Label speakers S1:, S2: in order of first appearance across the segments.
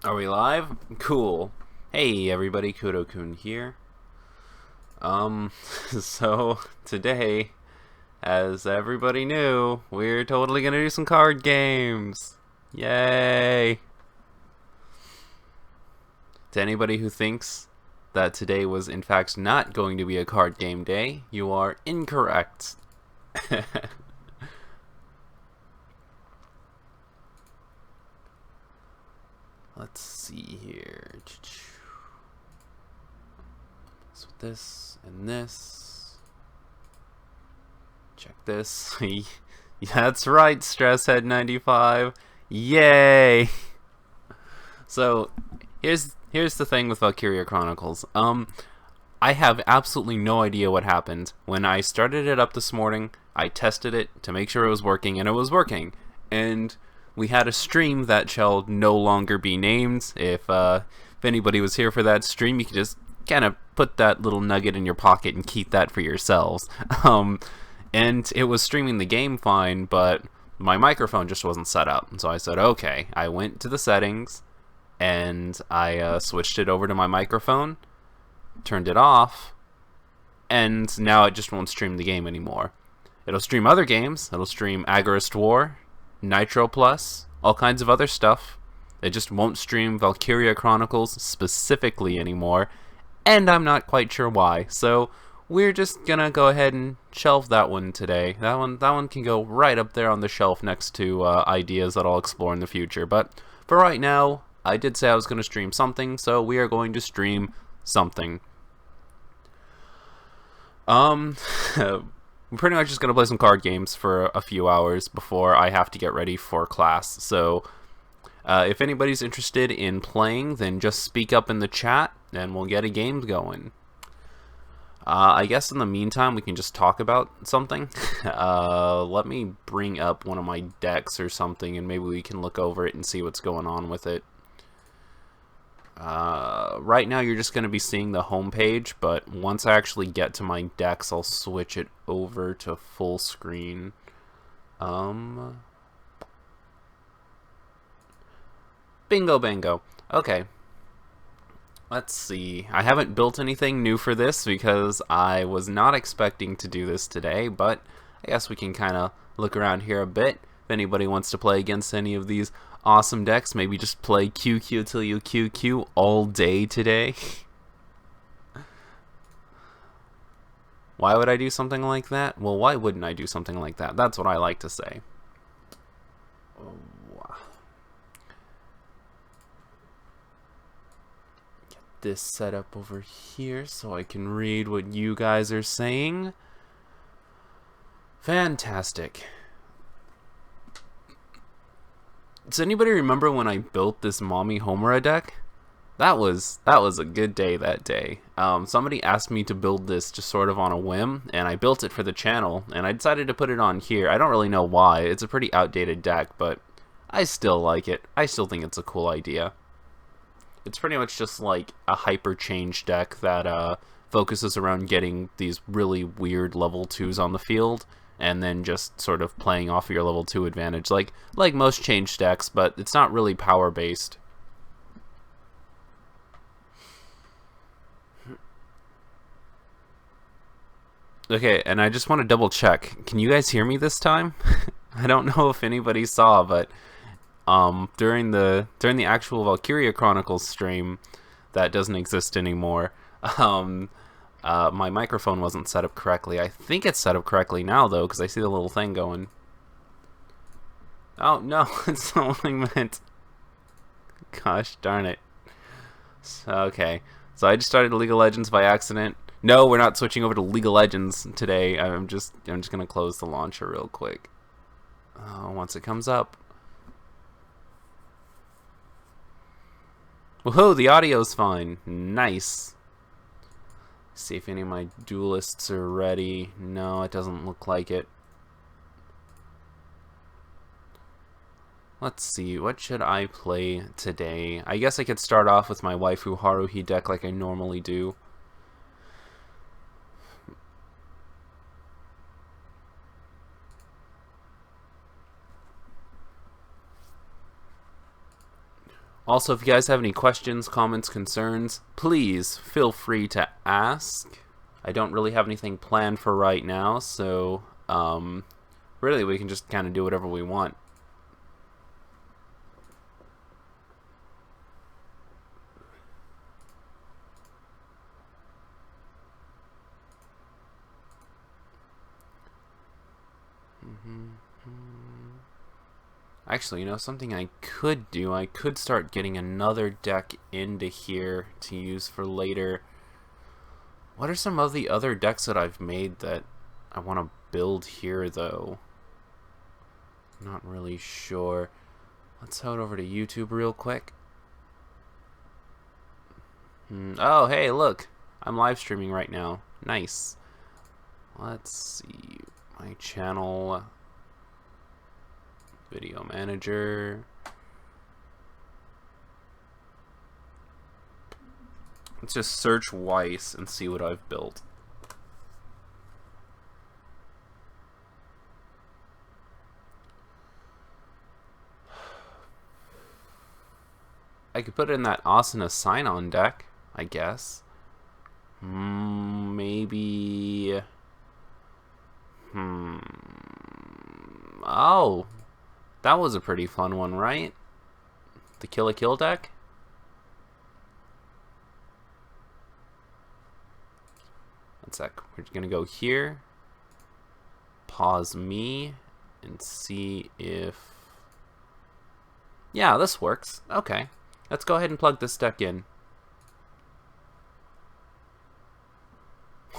S1: Are we live? Cool. Hey everybody, Kudo-kun here. Um, so today, as everybody knew, we're totally gonna do some card games. Yay! To anybody who thinks that today was in fact not going to be a card game day, you are incorrect. Let's see here. So this and this. Check this. That's right, Stresshead 95. Yay! So here's the thing with Valkyria Chronicles. I have absolutely no idea what happened. When I started it up this morning, I tested it to make sure it was working, and it was working. And we had a stream that shall no longer be named. If anybody was here for that stream, you can just kind of put that little nugget in your pocket and keep that for yourselves. And it was streaming the game fine, but my microphone just wasn't set up. And so I said, okay. I went to the settings, and I switched it over to my microphone, turned it off, and now it just won't stream the game anymore. It'll stream other games. It'll stream Agorist War, Nitro Plus, all kinds of other stuff. It just won't stream Valkyria Chronicles specifically anymore, and I'm not quite sure why. So we're just gonna go ahead and shelve that one today. That one can go right up there on the shelf next to ideas that I'll explore in the future. But for right now, I did say I was gonna stream something, so we are going to stream something. I'm pretty much just gonna play some card games for a few hours before I have to get ready for class. So if anybody's interested in playing, then just speak up in the chat and we'll get a game going. I guess in the meantime we can just talk about something. Let me bring up one of my decks or something, and maybe we can look over it and see what's going on with it. Right now you're just going to be seeing the home page, but once I actually get to my decks, I'll switch it over to full screen. Bingo bango. Okay. Let's see. I haven't built anything new for this because I was not expecting to do this today, but I guess we can kind of look around here a bit. If anybody wants to play against any of these awesome decks, maybe just play QQ till you QQ all day today. Why would I do something like that? Well, why wouldn't I do something like that? That's what I like to say. Get this set up over here so I can read what you guys are saying. Fantastic. Does anybody remember when I built this Mommy Homura deck? That was a good day that day. Somebody asked me to build this just sort of on a whim, and I built it for the channel, and I decided to put it on here. I don't really know why. It's a pretty outdated deck, but I still like it. I still think it's a cool idea. It's pretty much just like a hyper change deck that focuses around getting these really weird level 2s on the field, and then just sort of playing off of your level 2 advantage, like most change decks, but it's not really power based. Okay, and I just want to double check. Can you guys hear me this time? I don't know if anybody saw, but during the actual Valkyria Chronicles stream that doesn't exist anymore, my microphone wasn't set up correctly. I think it's set up correctly now, though, because I see the little thing going. Oh, no, it's not what I meant. Gosh darn it. Okay, so I just started League of Legends by accident. No, we're not switching over to League of Legends today. I'm just gonna close the launcher real quick. Once it comes up. Woohoo, the audio's fine. Nice. See if any of my duelists are ready. No, it doesn't look like it. Let's see, what should I play today? I guess I could start off with my waifu Haruhi deck like I normally do. Also, if you guys have any questions, comments, concerns, please feel free to ask. I don't really have anything planned for right now, so really we can just kind of do whatever we want. Actually, you know, something I could do, I could start getting another deck into here to use for later. What are some of the other decks that I've made that I want to build here, though? Not really sure. Let's head over to YouTube real quick. Oh, hey, look. I'm live streaming right now. Nice. Let's see. My channel... Video manager. Let's just search Weiss and see what I've built. I could put it in that Asuna sign-on deck, I guess. Maybe... Oh! That was a pretty fun one, right? The Kill a Kill deck? One sec. We're gonna go here. Pause me. And see if... Yeah, this works. Okay. Let's go ahead and plug this deck in.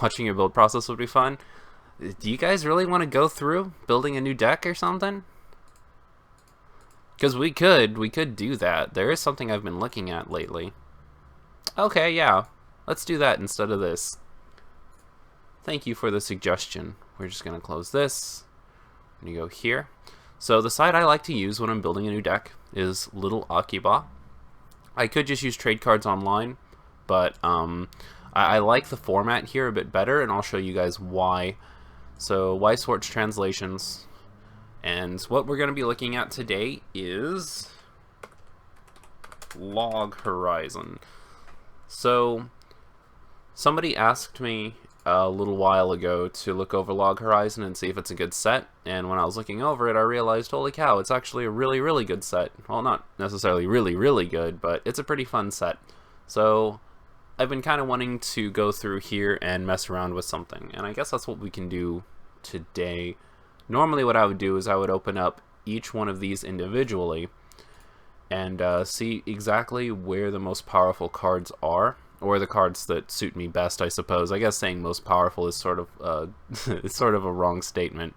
S1: Watching your build process would be fun. Do you guys really want to go through building a new deck or something? Because we could do that. There is something I've been looking at lately. Okay, yeah. Let's do that instead of this. Thank you for the suggestion. We're just going to close this. I'm going to go here. So the site I like to use when I'm building a new deck is Little Akiba. I could just use trade cards online, but I like the format here a bit better, and I'll show you guys why. So Weiswort's translations. And what we're going to be looking at today is Log Horizon. So somebody asked me a little while ago to look over Log Horizon and see if it's a good set, and when I was looking over it I realized, holy cow, it's actually a really, really good set. Well, not necessarily really, really good, but it's a pretty fun set. So I've been kind of wanting to go through here and mess around with something, and I guess that's what we can do today. Normally what I would do is I would open up each one of these individually and see exactly where the most powerful cards are, or the cards that suit me best, I suppose. I guess saying most powerful is sort of it's sort of a wrong statement.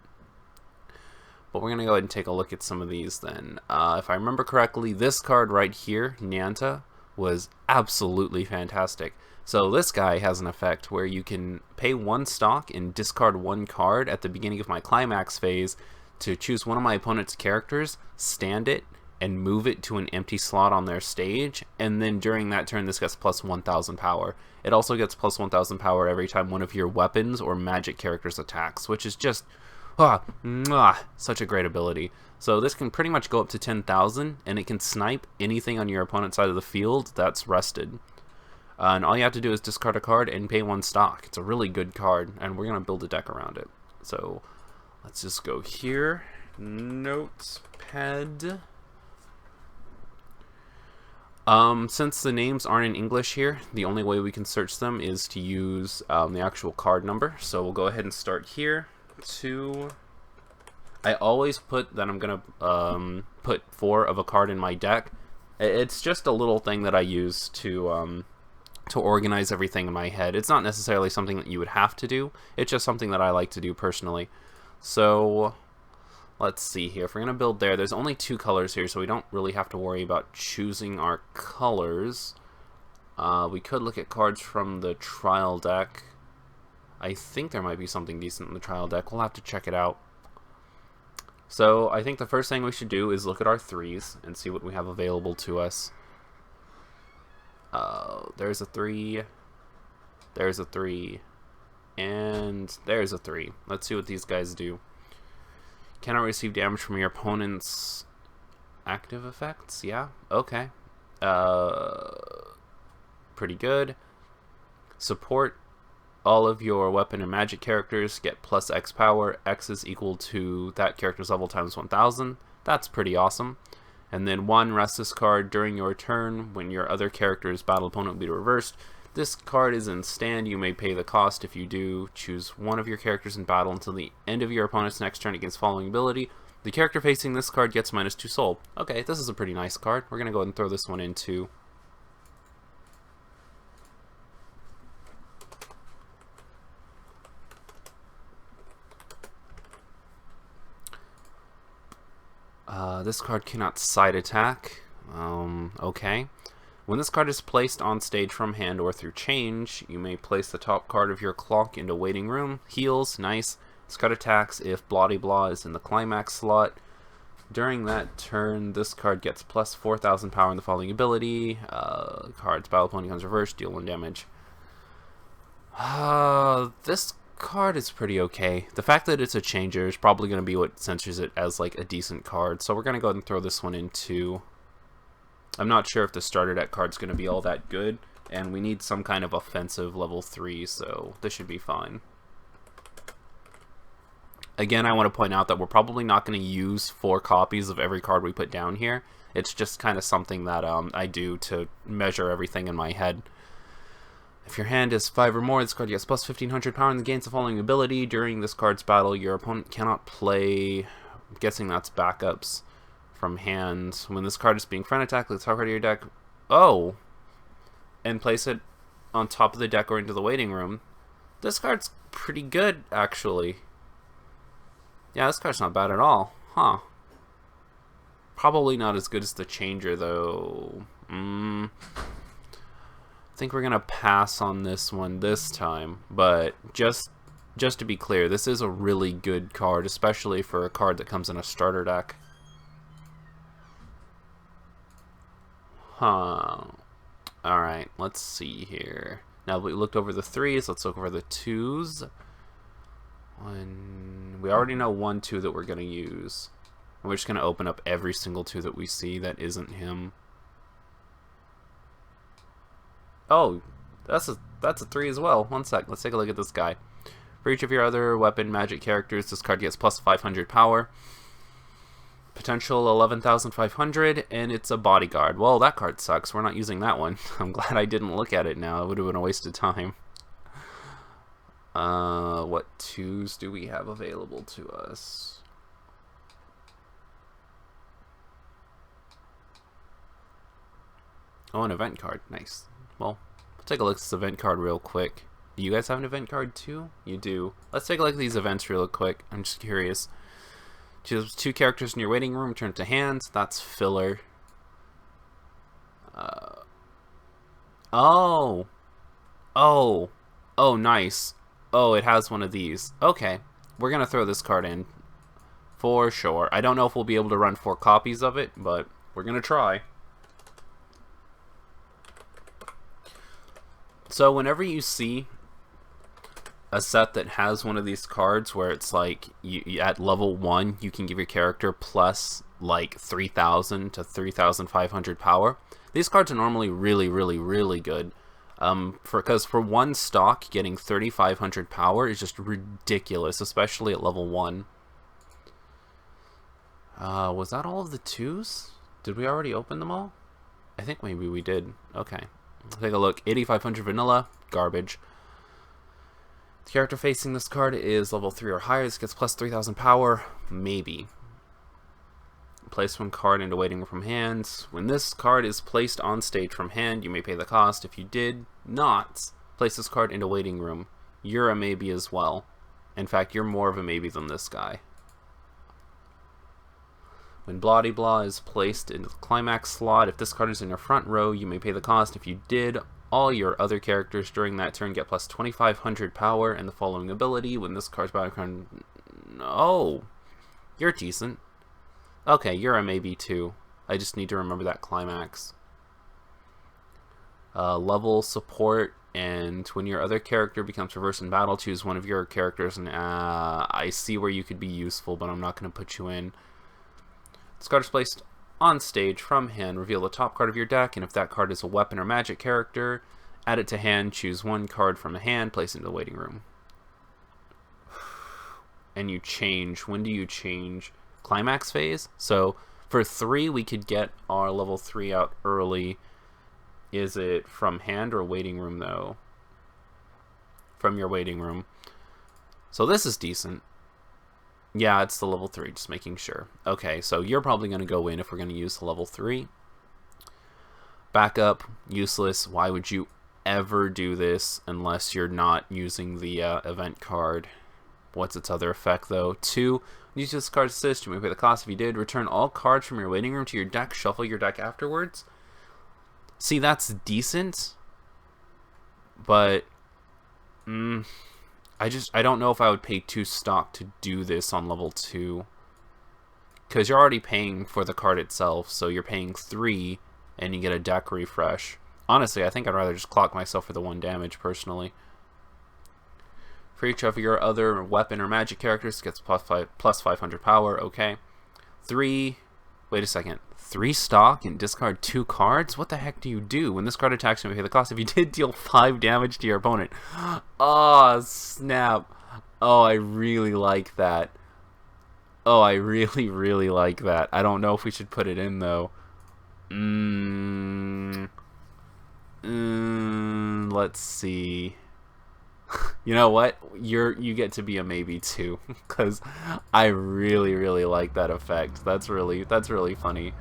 S1: But we're going to go ahead and take a look at some of these then. If I remember correctly, this card right here, Nyanta, was absolutely fantastic. So this guy has an effect where you can pay 1 stock and discard 1 card at the beginning of my climax phase to choose one of my opponent's characters, stand it, and move it to an empty slot on their stage, and then during that turn this gets plus 1000 power. It also gets plus 1000 power every time one of your weapons or magic characters attacks, which is just such a great ability. So this can pretty much go up to 10,000, and it can snipe anything on your opponent's side of the field that's rested. And all you have to do is discard a card and pay 1 stock. It's a really good card, and we're going to build a deck around it. So let's just go here. Notepad. Since the names aren't in English here, the only way we can search them is to use the actual card number. So we'll go ahead and start here. I always put that I'm going to put 4 of a card in my deck. It's just a little thing that I use to organize everything in my head. It's not necessarily something that you would have to do. It's just something that I like to do personally. So let's see here. If we're going to build there's only 2 colors here, so we don't really have to worry about choosing our colors. We could look at cards from the trial deck. I think there might be something decent in the trial deck. We'll have to check it out. So I think the first thing we should do is look at our 3s and see what we have available to us. There's a 3, there's a 3, and there's a 3. Let's see what these guys do. Cannot receive damage from your opponent's active effects? Yeah, okay. Pretty good. Support. All of your weapon and magic characters get plus X power. X is equal to that character's level times 1000. That's pretty awesome. And then 1, rest this card during your turn. When your other character's battle opponent will be reversed. This card is in stand. You may pay the cost. If you do, choose one of your characters in battle until the end of your opponent's next turn against following ability. The character facing this card gets -2 soul. Okay, this is a pretty nice card. We're going to go ahead and throw this one into... this card cannot side attack. Okay. When this card is placed on stage from hand or through change, you may place the top card of your clock into waiting room. Heals, nice. This card attacks if Bloody Blah is in the climax slot. During that turn, this card gets plus 4000 power in the following ability. Card's battle opponent becomes reversed, deal 1 damage. This card is pretty okay. The fact that it's a changer is probably going to be what censors it as like a decent card. So we're going to go ahead and throw this one into... I'm not sure if the starter deck card's going to be all that good, and we need some kind of offensive level 3, so this should be fine. Again, I want to point out that we're probably not going to use 4 copies of every card we put down here. It's just kind of something that I do to measure everything in my head. If your hand is 5 or more, this card gets plus 1500 power and gains the following ability. During this card's battle, your opponent cannot play... I'm guessing that's backups from hand. When this card is being front attacked, the top card of your deck... Oh! And place it on top of the deck or into the waiting room. This card's pretty good, actually. Yeah, this card's not bad at all. Huh. Probably not as good as the changer, though. I think we're gonna pass on this one this time, but just to be clear, this is a really good card, especially for a card that comes in a starter deck. Huh. Alright, let's see here. Now that we looked over the 3s, let's look over the 2s. We already know 1, 2 that we're gonna use. And we're just gonna open up every single 2 that we see that isn't him. Oh, that's a 3 as well. One sec, let's take a look at this guy. For each of your other weapon magic characters, this card gets plus 500 power. Potential 11,500, and it's a bodyguard. Well, that card sucks. We're not using that one. I'm glad I didn't look at it now. It would have been a waste of time. What 2s do we have available to us? Oh, an event card. Nice. Well, we'll take a look at this event card real quick. Do you guys have an event card too? You do. Let's take a look at these events real quick. I'm just curious. Choose 2 characters in your waiting room, turn to hands. That's filler. Oh, nice. Oh, it has one of these. Okay, we're gonna throw this card in for sure. I don't know if we'll be able to run 4 copies of it, but we're gonna try. So whenever you see a set that has one of these cards where it's like you at level 1 you can give your character plus like 3,000 to 3,500 power, these cards are normally really good. Because for 1 stock getting 3,500 power is just ridiculous, especially at level 1. Was that all of the 2s? Did we already open them all? I think maybe we did. Okay. Take a look. 8,500 vanilla, garbage. The character facing this card is level 3 or higher. This gets plus 3,000 power, maybe. Place 1 card into waiting room from hand. When this card is placed on stage from hand, you may pay the cost. If you did not place this card into waiting room, you're a maybe as well. In fact, you're more of a maybe than this guy. When Bloody Blah is placed into the climax slot, if this card is in your front row, you may pay the cost. If you did, all your other characters during that turn get plus 2,500 power and the following ability. When this card's background... Oh, you're decent. Okay, you're a maybe too. I just need to remember that climax. Level support, and when your other character becomes reversed in battle, choose one of your characters. And I see where you could be useful, but I'm not going to put you in. This card is placed On stage, from hand, reveal the top card of your deck, and if that card is a weapon or magic character, add it to hand, choose one card from a hand, place it in the waiting room. And you change. When do you change? Climax phase? So for 3, we could get our level 3 out early. Is it from hand or waiting room, though? From your waiting room. So this is decent. Yeah, it's the level 3, just making sure. Okay, so you're probably going to go in if we're going to use the level 3. Backup, useless. Why would you ever do this unless you're not using the event card? What's its other effect, though? 2, use this card assist. You may pay the cost. If you did, return all cards from your waiting room to your deck. Shuffle your deck afterwards. See, that's decent. But I don't know if I would pay 2 stock to do this on level 2. Because you're already paying for the card itself, so you're paying 3, and you get a deck refresh. Honestly, I think I'd rather just clock myself for the 1 damage, personally. For each of your other weapon or magic characters, gets plus 500 power, okay. 3, wait a second. 3 stock and discard 2 cards? What the heck do you do? When this card attacks, you may pay the cost. If you did, deal 5 damage to your opponent. Oh, snap. Oh, I really like that. Oh, I really, really like that. I don't know if we should put it in, though. Let's see. You know what? You get to be a maybe too, because I really, really like that effect. That's really funny.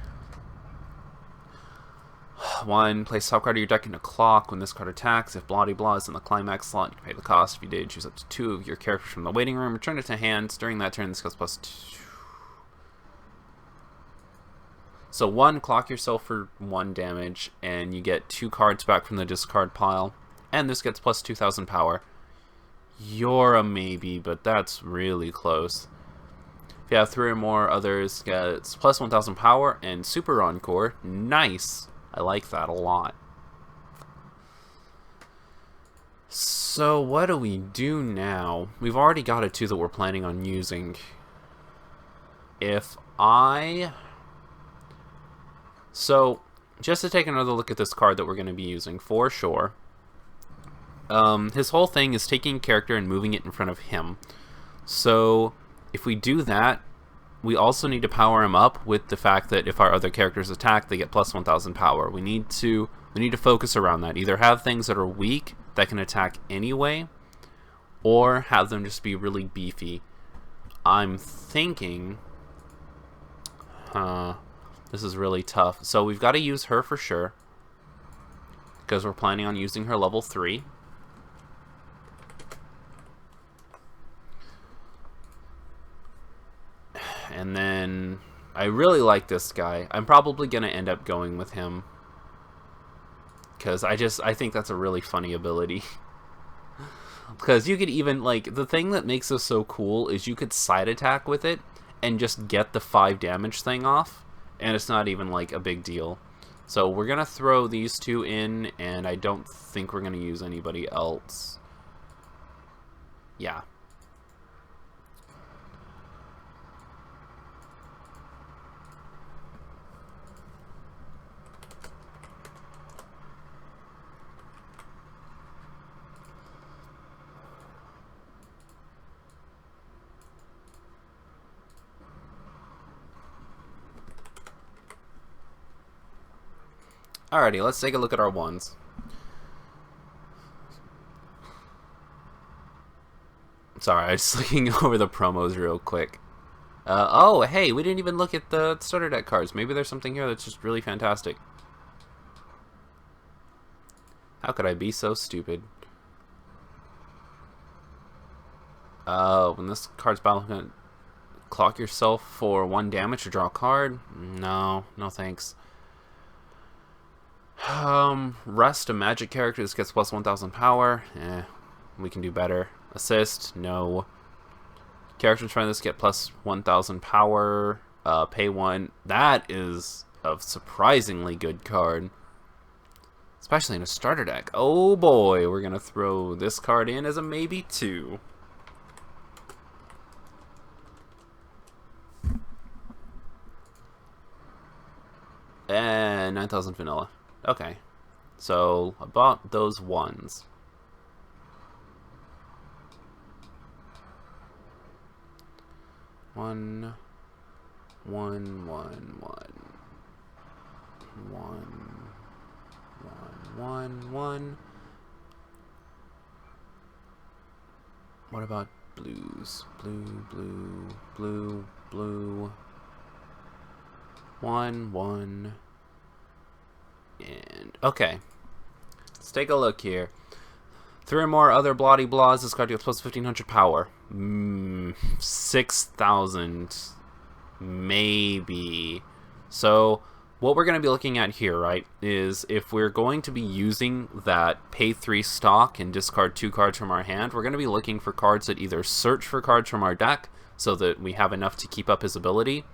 S1: 1, place top card of your deck in a clock. When this card attacks, if blah blah is in the climax slot, you can pay the cost. If you did, choose up to 2 of your characters from the waiting room, return it to hand. During that turn, this goes plus 2. So 1, clock yourself for 1 damage, and you get 2 cards back from the discard pile. And this gets plus 2,000 power. You're a maybe, but that's really close. If you have 3 or more others, gets plus 1,000 power and super encore. Nice. I like that a lot. So what do we do now? We've already got a 2 that we're planning on using. So, just to take another look at this card that we're going to be using for sure. His whole thing is taking a character and moving it in front of him. So, if we do that, we also need to power him up with the fact that if our other characters attack, they get plus 1,000 power. We need to focus around that. Either have things that are weak that can attack anyway, or have them just be really beefy. I'm thinking, this is really tough. So we've got to use her for sure, because we're planning on using her level 3. And then I really like this guy. I'm probably going to end up going with him, because I think that's a really funny ability. Because you could even, like, the thing that makes this so cool is you could side attack with it and just get the 5 damage thing off, and it's not even, like, a big deal. So we're going to throw these 2 in, and I don't think we're going to use anybody else. Yeah. Alrighty, let's take a look at our ones. Sorry, I'm just looking over the promos real quick. Oh, hey, we didn't even look at the starter deck cards. Maybe there's something here that's just really fantastic. How could I be so stupid? When this card's battle, gonna clock yourself for 1 damage to draw a card? No thanks. Rest a magic character. This gets plus 1,000 power. We can do better. Assist? No. Characters trying this get plus 1,000 power. Pay 1. That is a surprisingly good card, especially in a starter deck. Oh boy, we're gonna throw this card in as a maybe 2. and 9,000 vanilla. Okay. So, I bought those ones. One. What about blues? Blue. One. And okay. Let's take a look here. 3 or more other bloody blahs. This card gets plus 1500 power. 6,000. Maybe. So, what we're going to be looking at here, right, is if we're going to be using that pay 3 stock and discard 2 cards from our hand, we're going to be looking for cards that either search for cards from our deck so that we have enough to keep up his ability,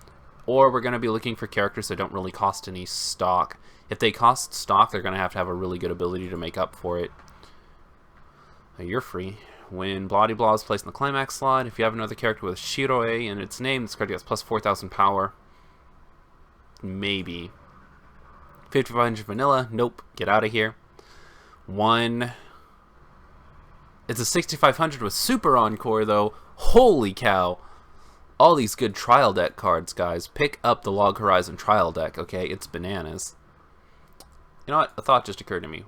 S1: or we're going to be looking for characters that don't really cost any stock. If they cost stock, they're going to have a really good ability to make up for it. You're free. When Bloody Blah is placed in the climax slot, if you have another character with Shiroe in its name, this card gets plus 4,000 power. Maybe. 5,500 vanilla. Nope. Get out of here. 1. It's a 6,500 with Super Encore, though. Holy cow. All these good trial deck cards, guys. Pick up the Log Horizon trial deck, okay? It's bananas. You know what? A thought just occurred to me.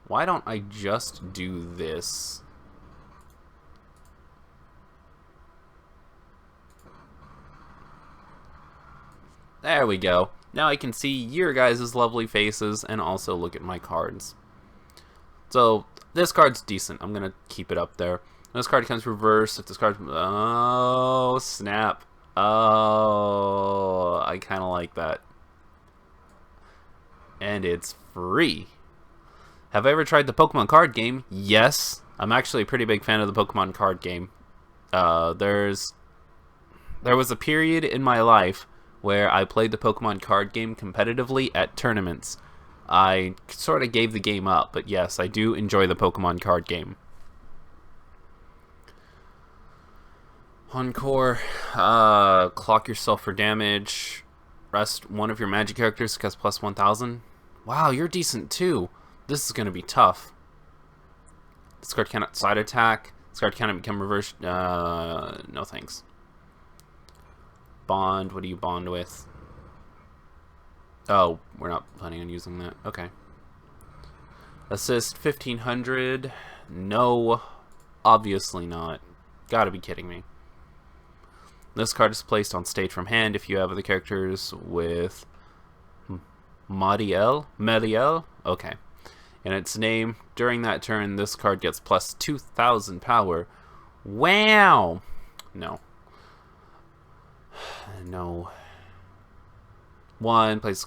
S1: Why don't I just do this? There we go. Now I can see your guys' lovely faces and also look at my cards. So, this card's decent. I'm going to keep it up there. This card comes reversed. If this card... Oh, snap. Oh, I kind of like that. And it's free. Have I ever tried the Pokemon card game? Yes. I'm actually a pretty big fan of the Pokemon card game. There was a period in my life where I played the Pokemon card game competitively at tournaments. I sort of gave the game up, but yes, I do enjoy the Pokemon card game. Encore, clock yourself for damage. Rest one of your magic characters because plus 1,000. Wow, you're decent too. This is going to be tough. This card cannot side attack. This card cannot become reversed. No thanks. Bond, what do you bond with? Oh, we're not planning on using that. Okay. Assist 1,500. No, obviously not. Gotta be kidding me. This card is placed on stage from hand if you have other characters with Meriel? Okay. In its name, during that turn, this card gets plus 2,000 power. Wow! No. No. 1, place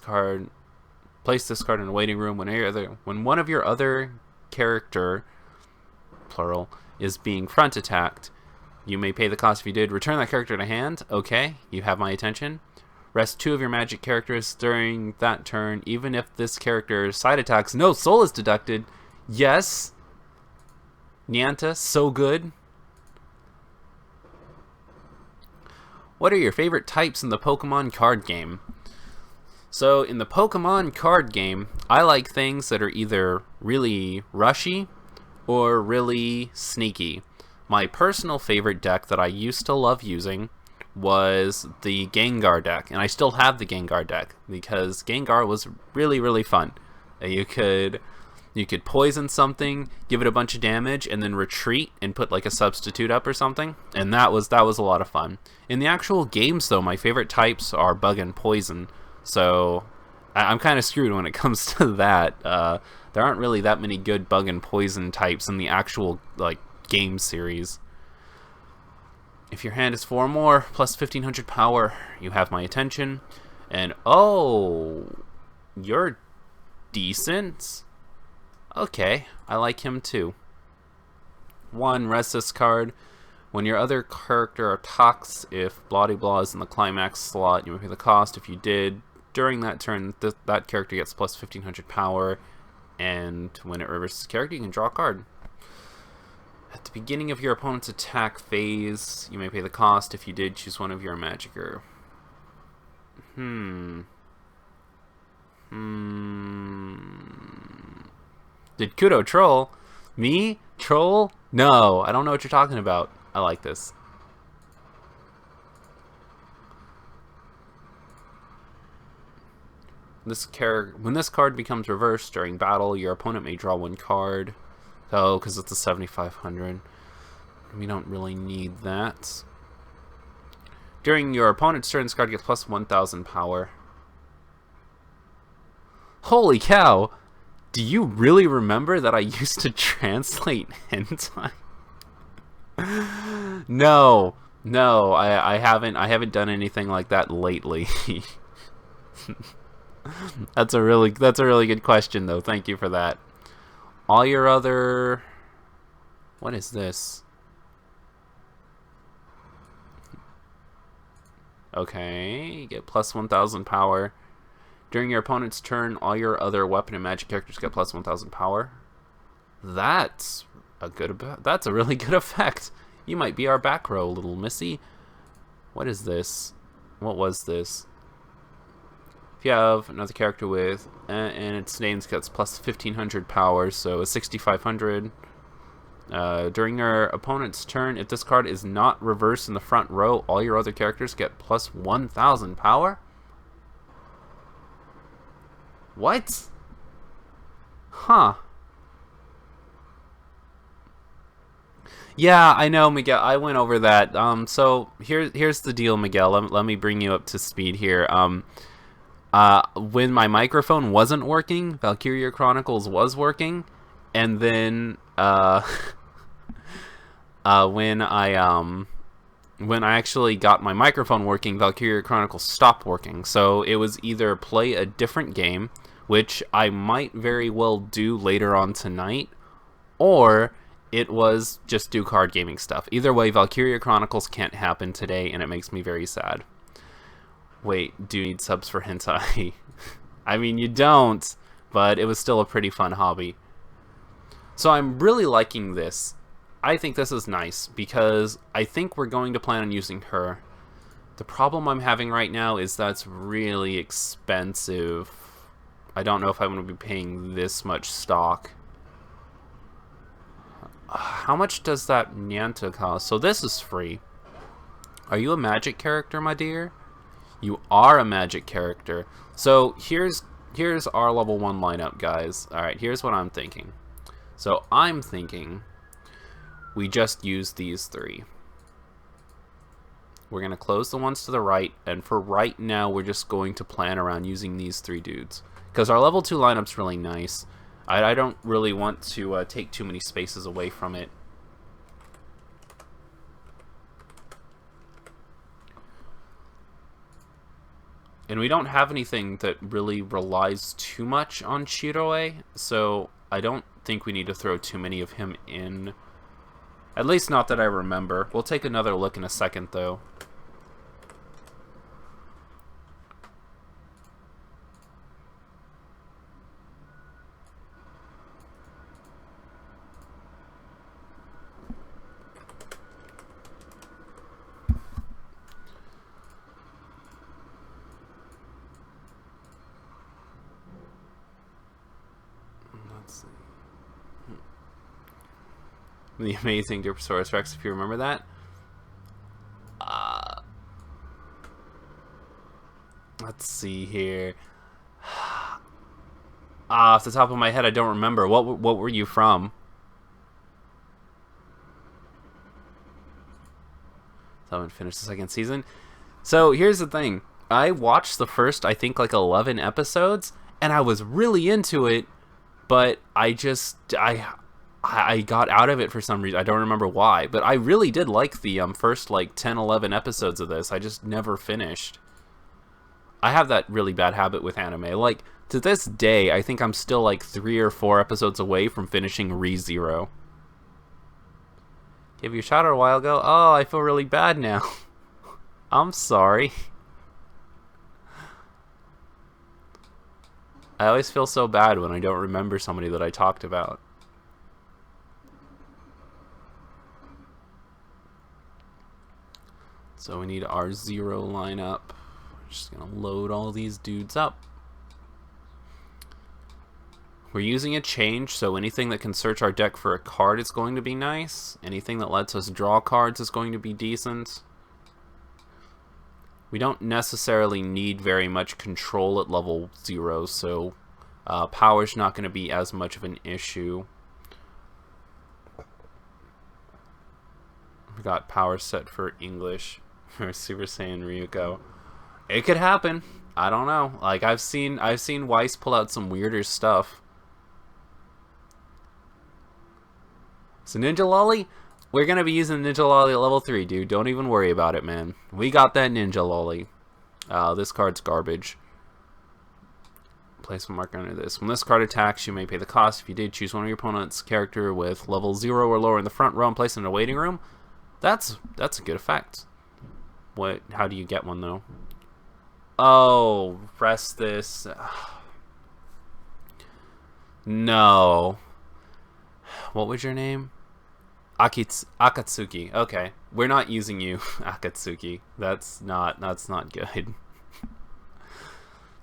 S1: this card in a waiting room when one of your other character, plural, is being front attacked. You may pay the cost if you did. Return that character to hand. Okay, you have my attention. Rest 2 of your magic characters during that turn, even if this character side attacks. No soul is deducted. Yes. Nianta, so good. What are your favorite types in the Pokemon card game? So, in the Pokemon card game, I like things that are either really rushy or really sneaky. My personal favorite deck that I used to love using was the Gengar deck, and I still have the Gengar deck because Gengar was really, really fun. You could poison something, give it a bunch of damage, and then retreat and put like a substitute up or something, and that was a lot of fun. In the actual games, though, my favorite types are Bug and Poison, so I'm kind of screwed when it comes to that. There aren't really that many good Bug and Poison types in the actual like game series. If your hand is 4 or more, plus 1,500 power, you have my attention. And oh, you're decent. Okay, I like him too. 1, rest this card. When your other character attacks, if Bloody Blah is in the climax slot, you may pay the cost. If you did, during that turn, that character gets plus 1,500 power. And when it reverses character, you can draw a card. At the beginning of your opponent's attack phase, you may pay the cost. If you did, choose one of your Magicka. Did Kudo troll? Me? Troll? No, I don't know what you're talking about. I like this. When this card becomes reversed during battle, your opponent may draw one card. Oh, because it's a 7500. We don't really need that. During your opponent's turn, this card gets plus 1000 power. Holy cow! Do you really remember that I used to translate hentai? No, I haven't done anything like that lately. That's a really good question though. Thank you for that. All your other, what is this? Okay, you get plus 1000 power. During your opponent's turn, all your other weapon and magic characters get plus 1000 power. That's a really good effect. You might be our back row, little missy. What is this? What was this? If you have another character with, and its name gets plus 1500 power, so 6500. During your opponent's turn, if this card is not reversed in the front row, all your other characters get plus 1000 power? What? Huh. Yeah, I know, Miguel. I went over that. So here's the deal, Miguel. Let me bring you up to speed here. When my microphone wasn't working, Valkyria Chronicles was working, and then when I actually got my microphone working, Valkyria Chronicles stopped working. So it was either play a different game, which I might very well do later on tonight, or it was just do card gaming stuff. Either way, Valkyria Chronicles can't happen today, and it makes me very sad. Wait, do you need subs for hentai? I mean, you don't, but it was still a pretty fun hobby. So I'm really liking this. I think this is nice, because I think we're going to plan on using her. The problem I'm having right now is that's really expensive. I don't know if I'm going to be paying this much stock. How much does that Nyanta cost? So this is free. Are you a magic character, my dear? You are a magic character. So here's our level 1 lineup, guys. Alright, here's what I'm thinking. So I'm thinking we just use these 3. We're going to close the ones to the right, and for right now we're just going to plan around using these 3 dudes. Because our level 2 lineup's really nice. I don't really want to take too many spaces away from it. And we don't have anything that really relies too much on Chiroe, so I don't think we need to throw too many of him in. At least not that I remember. We'll take another look in a second, though. The amazing Derposaurus Rex, if you remember that. Let's see here. Off the top of my head, I don't remember. What were you from? So I haven't finished the second season. So here's the thing. I watched the first, I think, like 11 episodes, and I was really into it, but I got out of it for some reason. I don't remember why, but I really did like the first like 10, 11 episodes of this. I just never finished. I have that really bad habit with anime. Like, to this day, I think I'm still like 3 or 4 episodes away from finishing ReZero. Gave you a shout out a while ago? Oh, I feel really bad now. I'm sorry. I always feel so bad when I don't remember somebody that I talked about. So we need our 0 lineup. We're just gonna load all these dudes up. We're using a change, so anything that can search our deck for a card is going to be nice. Anything that lets us draw cards is going to be decent. We don't necessarily need very much control at level 0, so power's not going to be as much of an issue. We got power set for English for Super Saiyan Ryuko. It could happen. I don't know. Like I've seen Weiss pull out some weirder stuff. So Ninja Lolly, we're gonna be using Ninja Lolly at level 3, dude. Don't even worry about it, man. We got that Ninja Lolly. This card's garbage. Place a marker under this. When this card attacks, you may pay the cost. If you did, choose one of your opponent's character with level 0 or lower in the front row and place it in a waiting room. That's a good effect. How do you get one though? Oh, rest this. No. What was your name? Akatsuki. Okay, we're not using you, Akatsuki. That's not good.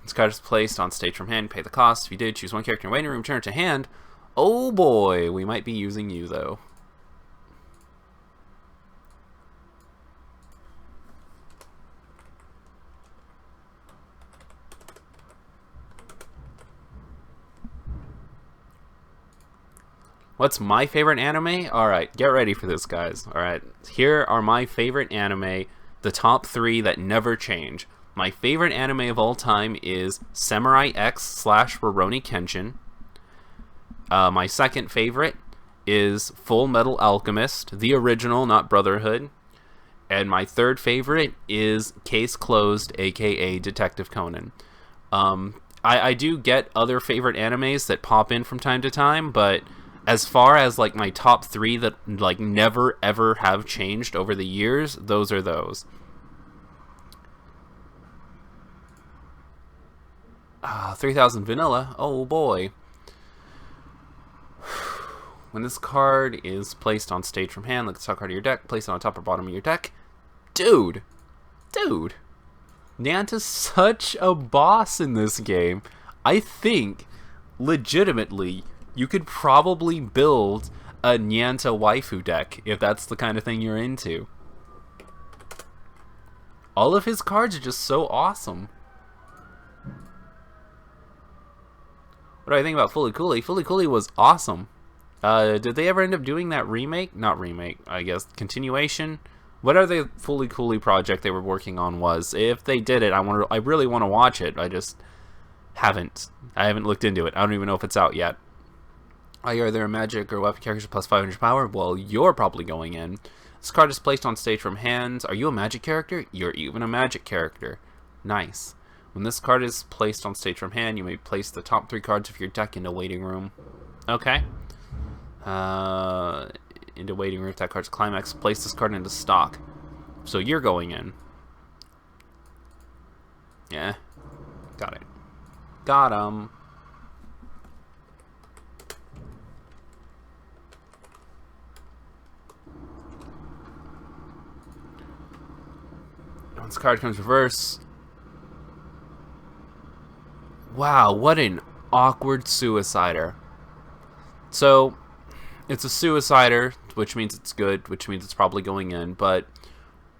S1: This card is placed on stage from hand. Pay the cost. If you did, choose one character in waiting room, turn it to hand. Oh boy, we might be using you though. What's my favorite anime? Alright, get ready for this, guys. Alright, here are my favorite anime, the top 3 that never change. My favorite anime of all time is Samurai X / Rurouni Kenshin. My second favorite is Full Metal Alchemist, the original, not Brotherhood. And my third favorite is Case Closed, aka Detective Conan. I do get other favorite animes that pop in from time to time, but as far as like my top 3 that like never ever have changed over the years, those are those. 3000 vanilla. Oh boy. When this card is placed on stage from hand, look at the top card of your deck, place it on top or bottom of your deck. Dude. Nyanta's such a boss in this game. I think, legitimately, you could probably build a Nyanta waifu deck if that's the kind of thing you're into. All of his cards are just so awesome. What do I think about Fully Cooley? Fully Cooley was awesome. Did they ever end up doing that remake? Not remake, I guess. Continuation? Whatever the Fully Cooley project they were working on was. If they did it, I really want to watch it. I just haven't. I haven't looked into it. I don't even know if it's out yet. Are there a magic or weapon character plus 500 power? Well, you're probably going in. This card is placed on stage from hands. Are you a magic character? You're even a magic character. Nice. When this card is placed on stage from hand, you may place the top 3 cards of your deck into waiting room. Okay. Into waiting room. If that card's climax, place this card into stock. So you're going in. Yeah. Got it. Got him. Once the card comes reverse. Wow, what an awkward suicider. So, it's a suicider, which means it's good, which means it's probably going in, but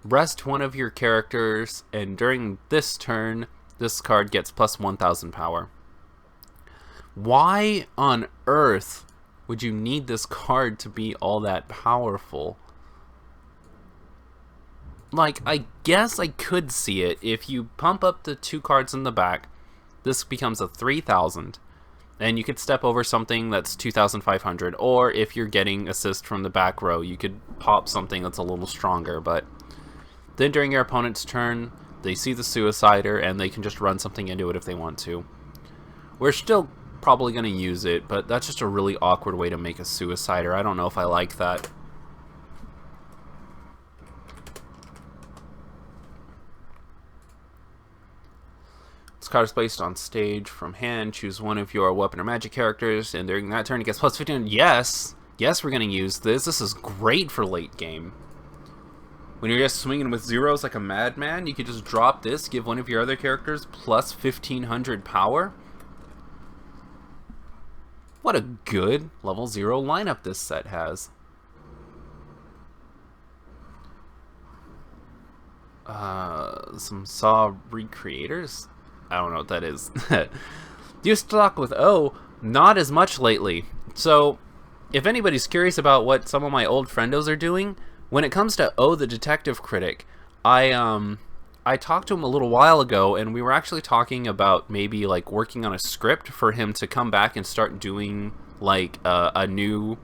S1: rest one of your characters, and during this turn, this card gets plus 1000 power. Why on earth would you need this card to be all that powerful? Like, I guess I could see it. If you pump up the 2 cards in the back, this becomes a 3000. And you could step over something that's 2500. Or if you're getting assist from the back row, you could pop something that's a little stronger. But then during your opponent's turn, they see the suicider and they can just run something into it if they want to. We're still probably going to use it, but that's just a really awkward way to make a suicider. I don't know if I like that. This card is placed on stage from hand. Choose one of your weapon or magic characters, and during that turn it gets plus 15. Yes! Yes, we're going to use this. This is great for late game. When you're just swinging with zeros like a madman, you could just drop this, give one of your other characters plus 1500 power. What a good level 0 lineup this set has. Some Saw recreators? I don't know what that is. Used to talk with O, not as much lately. So, if anybody's curious about what some of my old friendos are doing, when it comes to O the Detective Critic, I talked to him a little while ago, and we were actually talking about maybe like working on a script for him to come back and start doing like a new,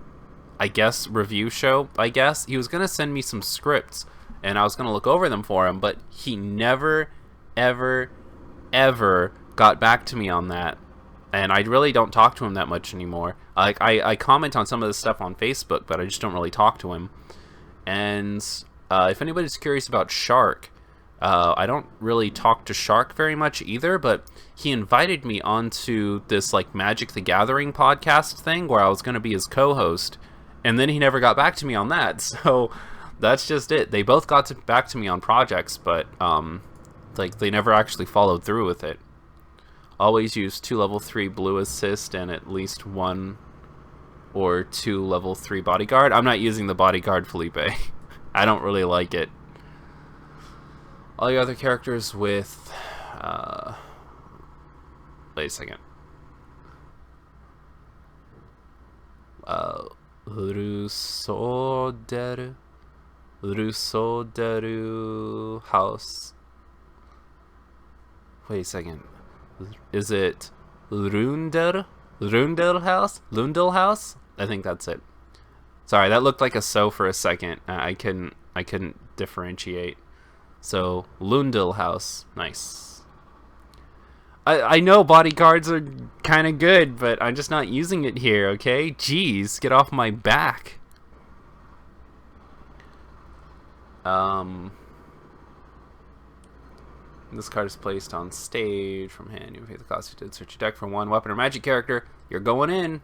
S1: I guess, review show. I guess he was gonna send me some scripts, and I was gonna look over them for him, but he never, ever, ever got back to me on that. And I really don't talk to him that much anymore. Like I comment on some of this stuff on Facebook, but I just don't really talk to him. And if anybody's curious about Shark, I don't really talk to Shark very much either, but he invited me onto this like Magic the Gathering podcast thing where I was going to be his co-host, and then he never got back to me on that. So that's just it. They both got back to me on projects, but like they never actually followed through with it. Always use 2 level 3 blue assist and at least 1 or 2 level 3 bodyguard. I'm not using the bodyguard Felipe. I don't really like it. All your other characters with wait a second. Rusoderu house. Wait a second. Is it Lundell house? Lundell house? I think that's it. Sorry, that looked like a so for a second. I couldn't differentiate. So Lundell house, nice. I know bodyguards are kind of good, but I'm just not using it here. Okay, jeez, get off my back. This card is placed on stage from hand. You pay the cost you did. Search your deck for 1 weapon or magic character. You're going in.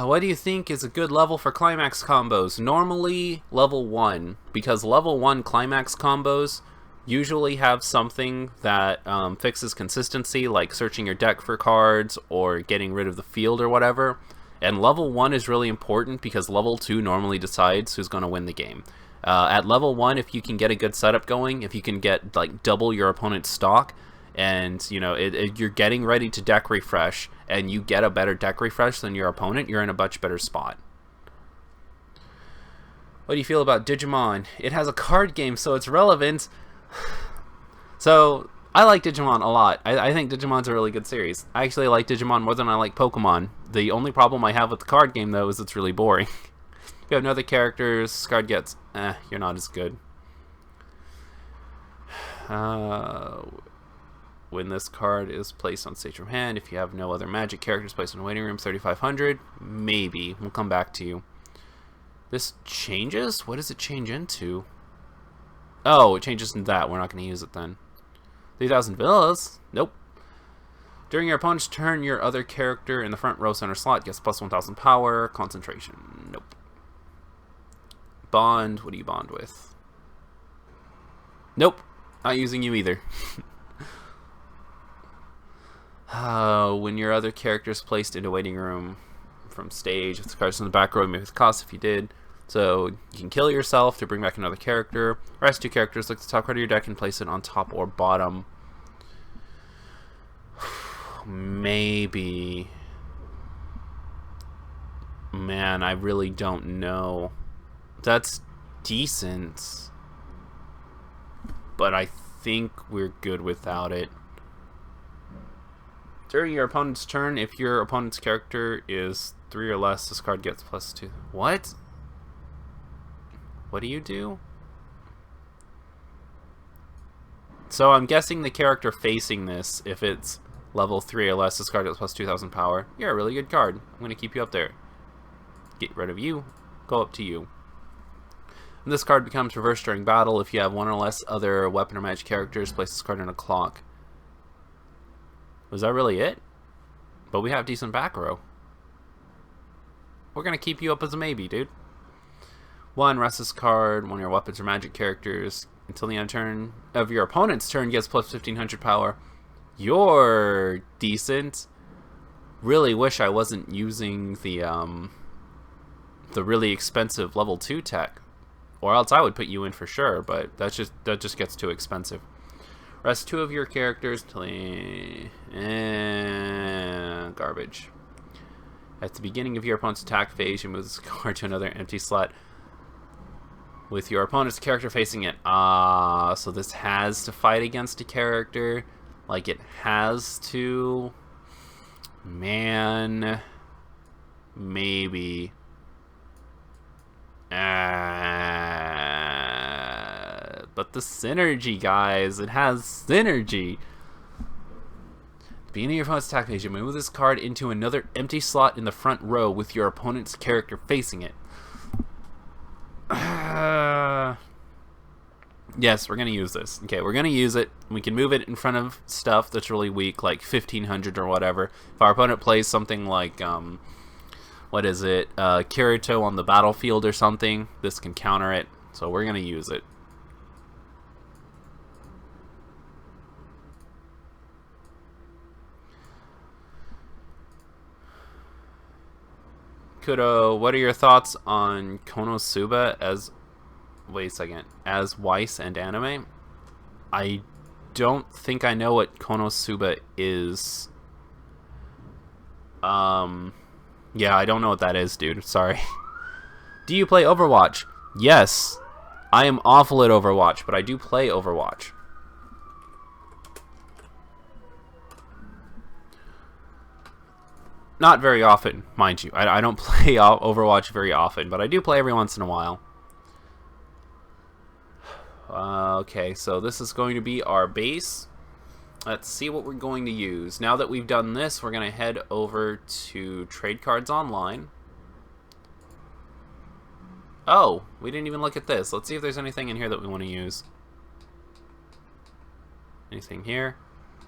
S1: What do you think is a good level for climax combos? Normally level 1, because level 1 climax combos usually have something that fixes consistency, like searching your deck for cards or getting rid of the field or whatever. And level 1 is really important because level 2 normally decides who's going to win the game. At level 1, if you can get a good setup going, if you can get like double your opponent's stock, and you know you're getting ready to deck refresh, and you get a better deck refresh than your opponent, you're in a much better spot. What do you feel about Digimon? It has a card game, so it's relevant. So, I like Digimon a lot. I think Digimon's a really good series. I actually like Digimon more than I like Pokemon. The only problem I have with the card game, though, is it's really boring. If you have no other characters, card gets, you're not as good. When this card is placed on stage from hand, if you have no other magic characters placed in the waiting room, 3,500, maybe. We'll come back to you. This changes? What does it change into? Oh, it changes into that. We're not going to use it then. 3,000 villas? Nope. During your opponent's turn, your other character in the front row center slot gets plus 1,000 power. Concentration? Nope. Bond? What do you bond with? Nope. Not using you either. When your other character is placed into waiting room from stage, if the card's in the back row, maybe the cost if you did. So you can kill yourself to bring back another character. Rest 2 characters, look at the top card of your deck and place it on top or bottom. Maybe. Man, I really don't know. That's decent. But I think we're good without it. During your opponent's turn, if your opponent's character is 3 or less, this card gets plus 2. What? What do you do? So I'm guessing the character facing this, if it's level 3 or less, this card gets plus 2,000 power. You're a really good card. I'm going to keep you up there. Get rid of you. Go up to you. And this card becomes reversed during battle. If you have 1 or less other weapon or magic characters, place this card in a clock. Was that really it? But we have decent back row. we're gonna keep you up as a maybe, dude. 1, rest this card. One of your weapons or magic characters until the end turn of your opponent's turn gets plus 1500 power. You're decent. Really wish I wasn't using the really expensive level 2 tech, or else I would put you in for sure. But that just gets too expensive. Rest 2 of your characters till garbage. At the beginning of your opponent's attack phase, you move this card to another empty slot with your opponent's character facing it. So this has to fight against a character. Like, it has to. Man. Maybe. But the synergy, guys. It has synergy. Beginning of your opponent's attack phase, you move this card into another empty slot in the front row with your opponent's character facing it. Yes, we're going to use this. Okay, we're going to use it. We can move it in front of stuff that's really weak, like 1500 or whatever. If our opponent plays something like, what is it, Kirito on the battlefield or something, this can counter it. So we're going to use it. Kudo, what are your thoughts on Konosuba as... Wait a second. As Weiss and anime? I don't think I know what Konosuba is. Yeah, I don't know what that is, dude. Sorry. Do you play Overwatch? Yes. I am awful at Overwatch, but I do play Overwatch. Not very often, mind you. I don't play Overwatch very often, but I do play every once in a while. Okay, so this is going to be our base. Let's see what we're going to use. Now that we've done this, we're going to head over to Trade Cards Online. Oh, we didn't even look at this. Let's see if there's anything in here that we want to use. Anything here?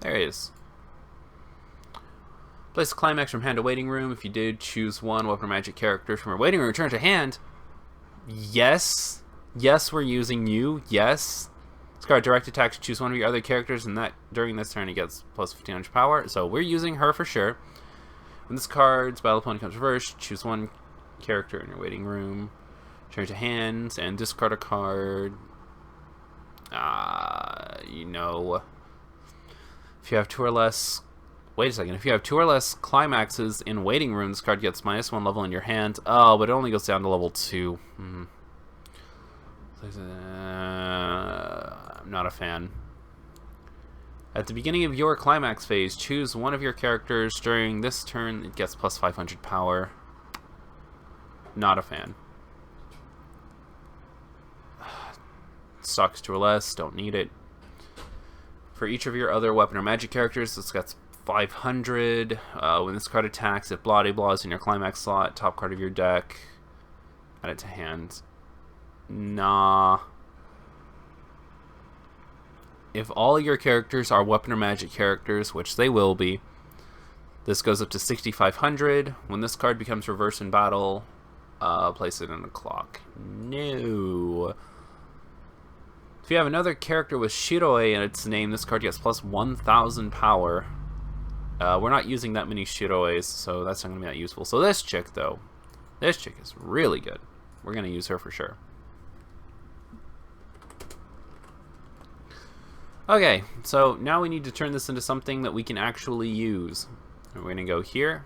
S1: There is. Place a climax from hand to waiting room. If you did, choose one weapon or magic character from your waiting room. Return to hand. Yes. Yes, we're using you. Yes. Discard direct attack to choose one of your other characters, and that during this turn he gets plus 1500 power. So we're using her for sure. When this card's battle opponent comes reversed, choose one character in your waiting room. Return to hand and discard a card. You know, if you have 2 or less. Wait a second. If you have 2 or less climaxes in waiting room, this card gets -1 level in your hand. Oh, but it only goes down to level 2. I'm not a fan. At the beginning of your climax phase, choose one of your characters. During this turn, it gets plus 500 power. Not a fan. Sucks 2 or less. Don't need it. For each of your other weapon or magic characters, this gets 500. When this card attacks, if Bloody Blah is in your climax slot, top card of your deck, add it to hand. Nah. If all your characters are weapon or magic characters, which they will be, this goes up to 6,500. When this card becomes reverse in battle, place it in a clock. No. If you have another character with Shiroi in its name, this card gets plus 1,000 power. We're not using that many Shirois, so that's not going to be that useful. So this chick, though, this chick is really good. We're going to use her for sure. Okay, so now we need to turn this into something that we can actually use. We're going to go here,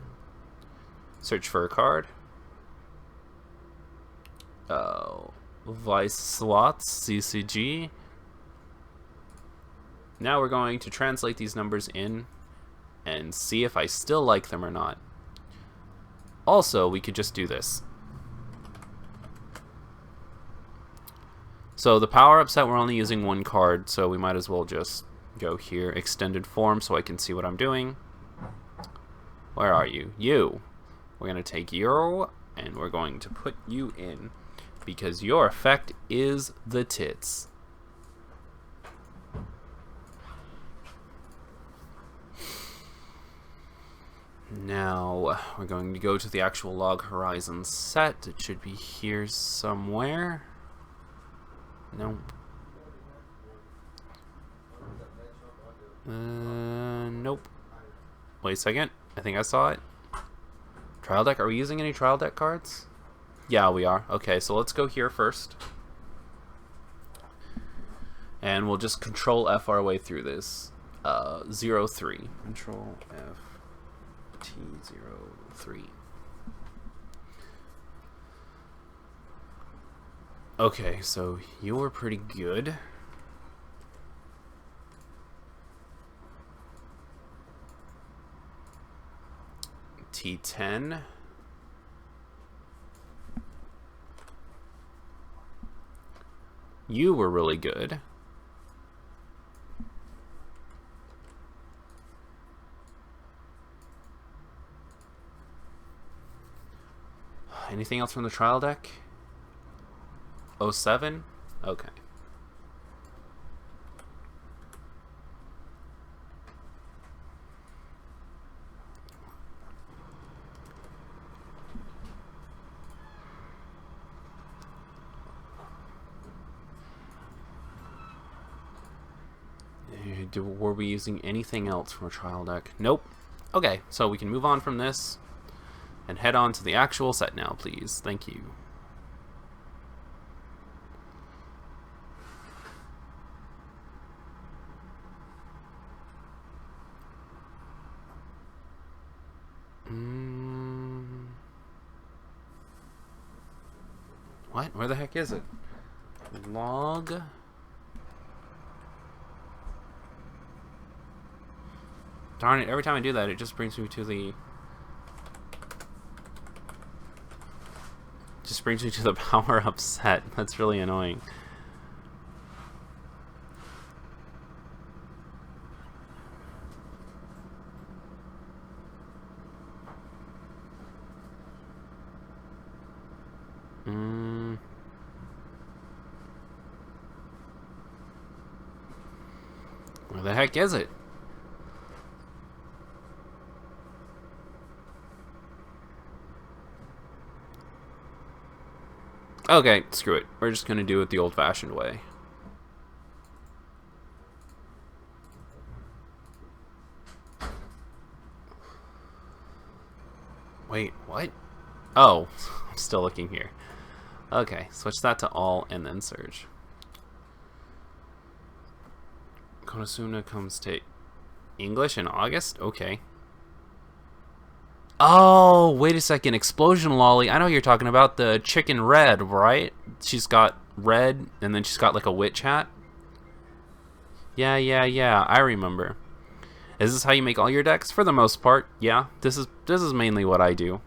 S1: search for a card. Vice slots, CCG. Now we're going to translate these numbers in and see if I still like them or not. Also, we could just do this. So the power-up set, we're only using 1 card, so we might as well just go here, extended form, so I can see what I'm doing. Where are you? You. We're going to take you, and we're going to put you in, because your effect is the tits. Now, we're going to go to the actual Log Horizon set. It should be here somewhere. Nope. Nope. Wait a second. I think I saw it. Trial deck? Are we using any trial deck cards? Yeah, we are. Okay, so let's go here first. And we'll just Control F our way through this. 03. Control F. T03. Okay, so you were pretty good. T10. You were really good. Anything else from the trial deck? 07? Okay. Were we using anything else from a trial deck? Nope. Okay, so we can move on from this and head on to the actual set now, please. Thank you. What? Where the heck is it? Log. Darn it, every time I do that, it just brings me to the... Just brings me to the power-up set. That's really annoying. Where the heck is it? Okay, screw it. We're just gonna do it the old-fashioned way. Wait, what? Oh, I'm still looking here. Okay, switch that to all and then surge. Konosuna comes to English in August? Okay. Oh, wait a second. Explosion Lolly. I know you're talking about the chicken red, right? She's got red, and then she's got like a witch hat. Yeah. I remember. Is this how you make all your decks? For the most part, yeah. This is mainly what I do.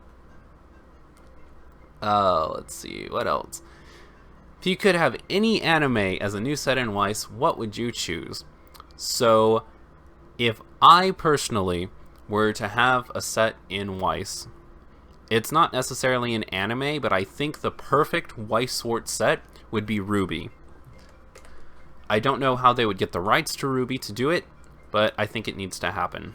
S1: Let's see. What else? If you could have any anime as a new set in Weiss, what would you choose? So, if I personally were to have a set in Weiss, it's not necessarily an anime, but I think the perfect Weiss Schwartz set would be Ruby. I don't know how they would get the rights to Ruby to do it, but I think it needs to happen.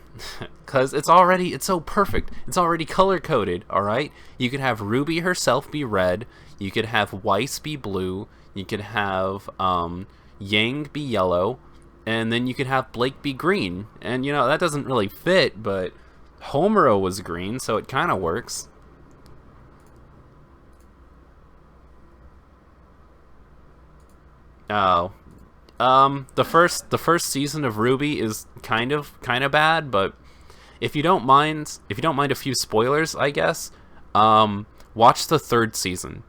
S1: Because it's so perfect. It's already color-coded, alright? You could have Ruby herself be red, you could have Weiss be blue, you could have Yang be yellow, and then you could have Blake be green. And, you know, that doesn't really fit, but Homura was green, so it kind of works. Oh. The first season of Ruby is kind of bad, but if you don't mind a few spoilers, I guess, watch the third season.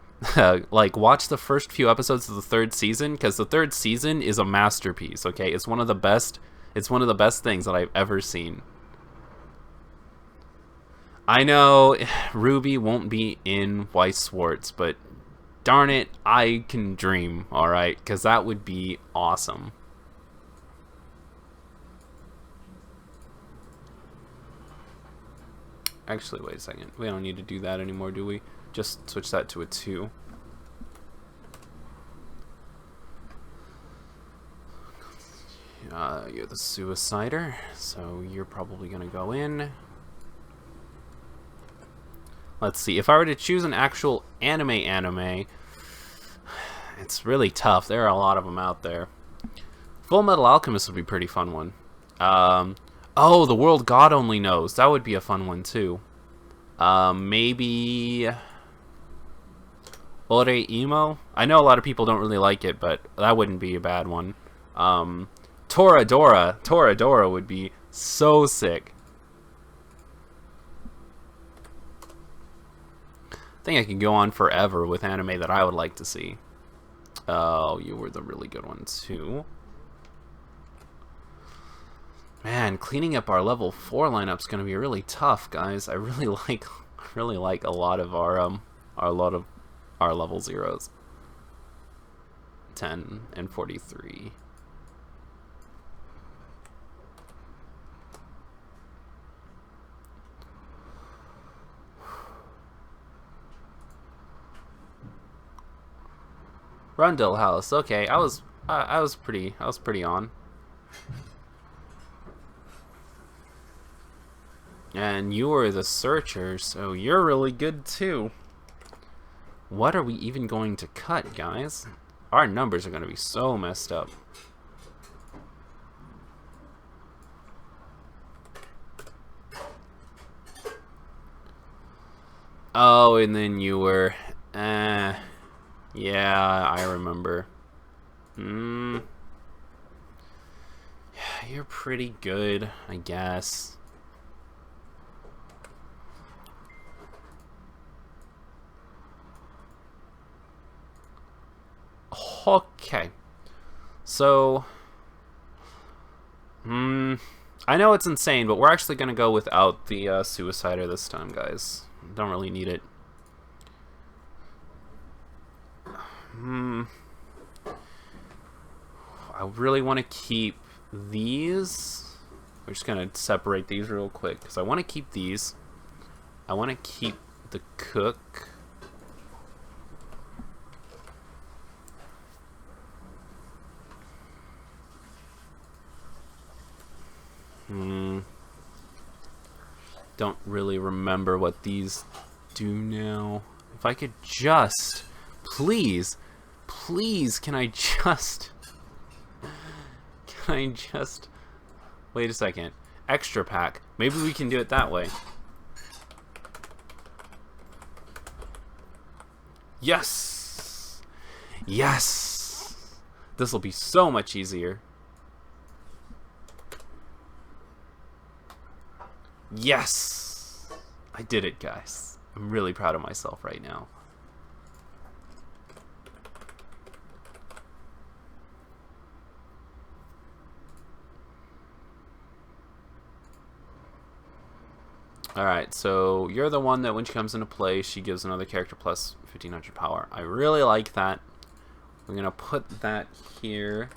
S1: Like, watch the first few episodes of the third season, because the third season is a masterpiece. Okay, it's one of the best things that I've ever seen. I know Ruby won't be in Weiss Schwartz, but darn it, I can dream. All right, because that would be awesome. Actually, wait a second. We don't need to do that anymore, do we? Just switch that to a 2. You're the Suicider, so you're probably gonna go in. Let's see. If I were to choose an actual anime, it's really tough. There are a lot of them out there. Full Metal Alchemist would be a pretty fun one. Oh, The World God Only Knows. That would be a fun one too. Maybe Ore Emo. I know a lot of people don't really like it, but that wouldn't be a bad one. Toradora. Toradora would be so sick. I think I could go on forever with anime that I would like to see. Oh, you were the really good one too. Man, cleaning up our level 4 lineup's gonna be really tough, guys. I really like a lot of our level 0s. 10 and 43. Rundle House. Okay, I was pretty on. And you were the Searcher, so you're really good too. What are we even going to cut, guys? Our numbers are going to be so messed up. Oh, and then you were... yeah, I remember. Yeah, you're pretty good, I guess. Okay. So... I know it's insane, but we're actually going to go without the Suicider this time, guys. Don't really need it. I really want to keep these. We're just going to separate these real quick, because I want to keep these. I want to keep the cook. Don't really remember what these do now. If I could just, please, can I just wait a second. Extra pack. Maybe we can do it that way. Yes! Yes! This will be so much easier. Yes! I did it, guys. I'm really proud of myself right now. Alright, so you're the one that when she comes into play, she gives another character plus 1500 power. I really like that. We're going to put that here.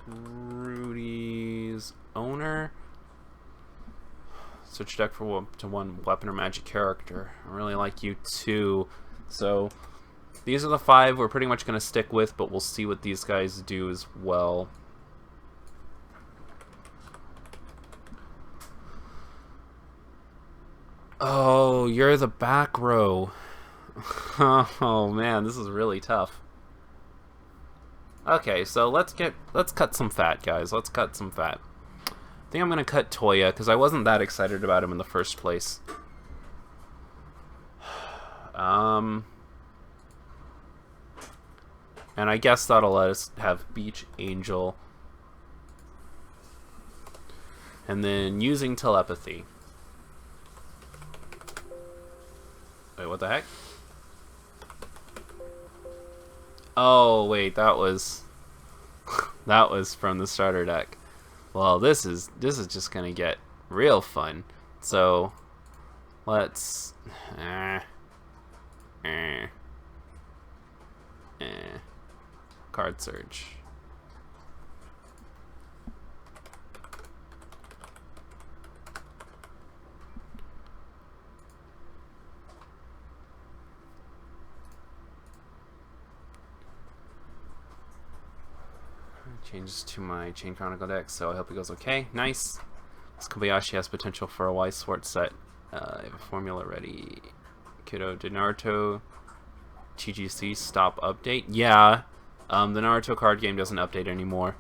S1: Rudy's owner. Switch deck to one weapon or magic character. I really like you too. So these are the 5 we're pretty much going to stick with, but we'll see what these guys do as well. Oh, you're the back row. Oh man, this is really tough. Okay, so let's cut some fat, guys. Let's cut some fat. I think I'm gonna cut Toya because I wasn't that excited about him in the first place. And I guess that'll let us have Beach Angel. And then using telepathy. Wait, what the heck? Oh, wait, that was that was from the starter deck. Well, this is just gonna get real fun. So let's card search. Changes to my Chain Chronicle deck, so I hope it goes okay. Nice. This Kobayashi has potential for a Wise Sword set. Formula ready. Kiddo, did Naruto TGC stop update? Yeah. The Naruto card game doesn't update anymore.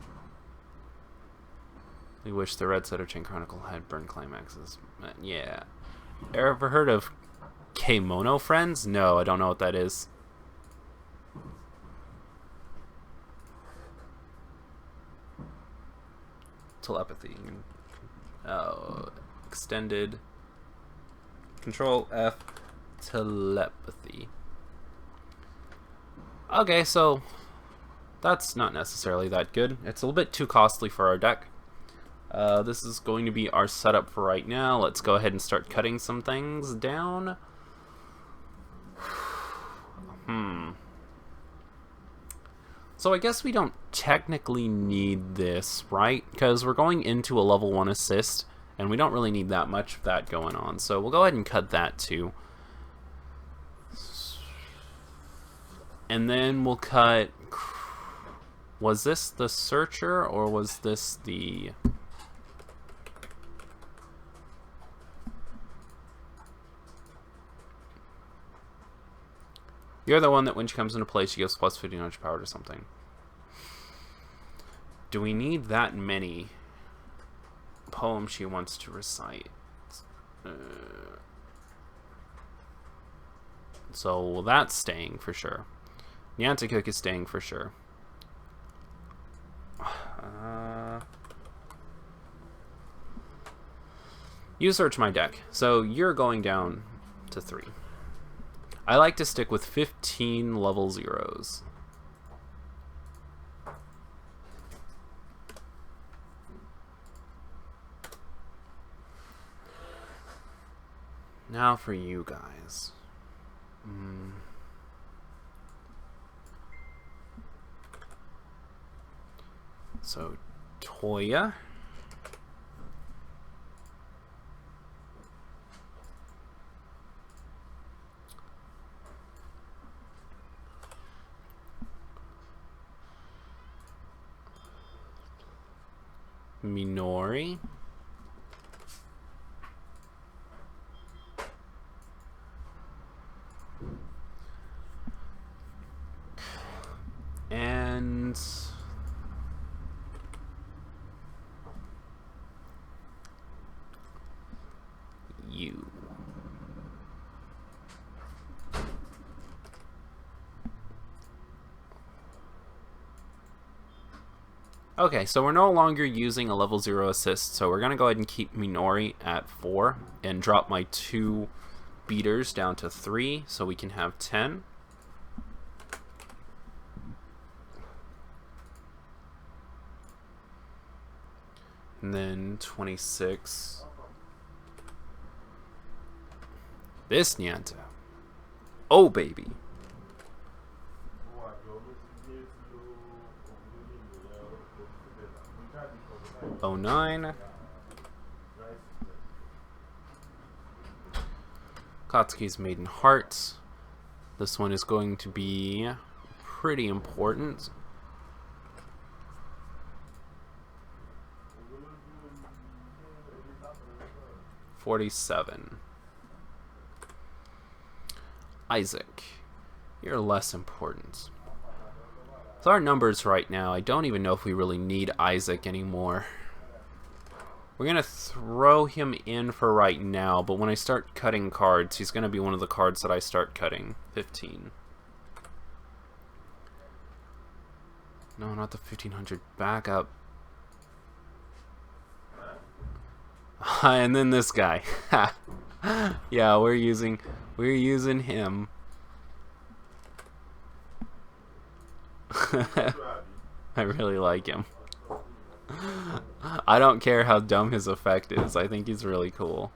S1: We wish the Red Setter Chain Chronicle had burn climaxes. Yeah. Ever heard of Kemono Friends? No, I don't know what that is. Telepathy. Oh, extended. Control F. Telepathy. Okay, so that's not necessarily that good. It's a little bit too costly for our deck. This is going to be our setup for right now. Let's go ahead and start cutting some things down. So I guess we don't technically need this, right? Because we're going into a level 1 assist, and we don't really need that much of that going on. So we'll go ahead and cut that too. And then we'll cut... Was this the Searcher, or was this the... You're the one that when she comes into play, she gives plus 1500 power to something. Do we need that many poems she wants to recite? So that's staying for sure. Nyantakuk is staying for sure. You search my deck. So you're going down to 3. I like to stick with 15 level 0s. Now for you guys. So, Toya. Minori. And you. Okay, so we're no longer using a level 0 assist, so we're going to go ahead and keep Minori at 4 and drop my 2 beaters down to 3 so we can have 10. And then 26. This Nyanta. Oh, baby. 09. Katsuki's Maiden Heart. This one is going to be pretty important. $47. Isaac, you're less important. With our numbers right now, I don't even know if we really need Isaac anymore. We're going to throw him in for right now, but when I start cutting cards, he's going to be one of the cards that I start cutting. 15. No, not the 1500. Back up. And then this guy. Yeah, we're using him. I really like him. I don't care how dumb his effect is. I think he's really cool.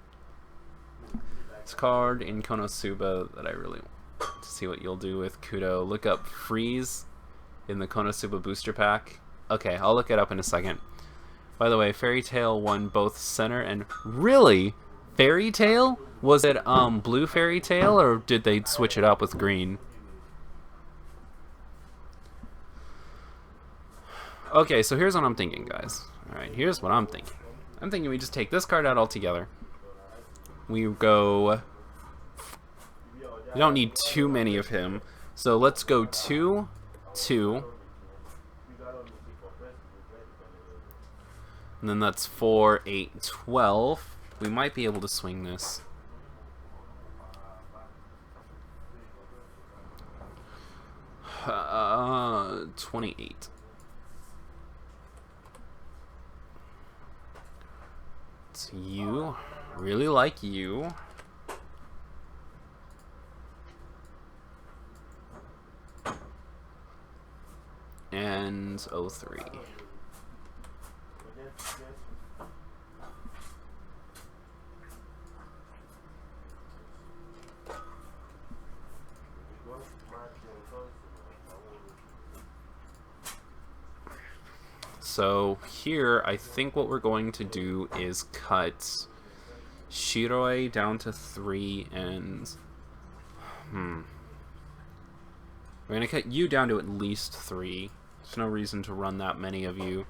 S1: This card in Konosuba that I really want to see what you'll do with Kudo. Look up Freeze in the Konosuba booster pack. Okay, I'll look it up in a second. By the way, Fairy Tail won both center and... Really? Fairy Tail? Was it blue Fairy Tail, or did they switch it up with green? Okay, so here's what I'm thinking, guys. Alright, here's what I'm thinking. I'm thinking we just take this card out altogether. We go... We don't need too many of him. So let's go 2, 2. And then that's 4, 8, 12. We might be able to swing this. Uh, 28. It's you. Really like you. And 03. So here, I think what we're going to do is cut Shiroi down to 3 and... We're going to cut you down to at least 3. There's no reason to run that many of you.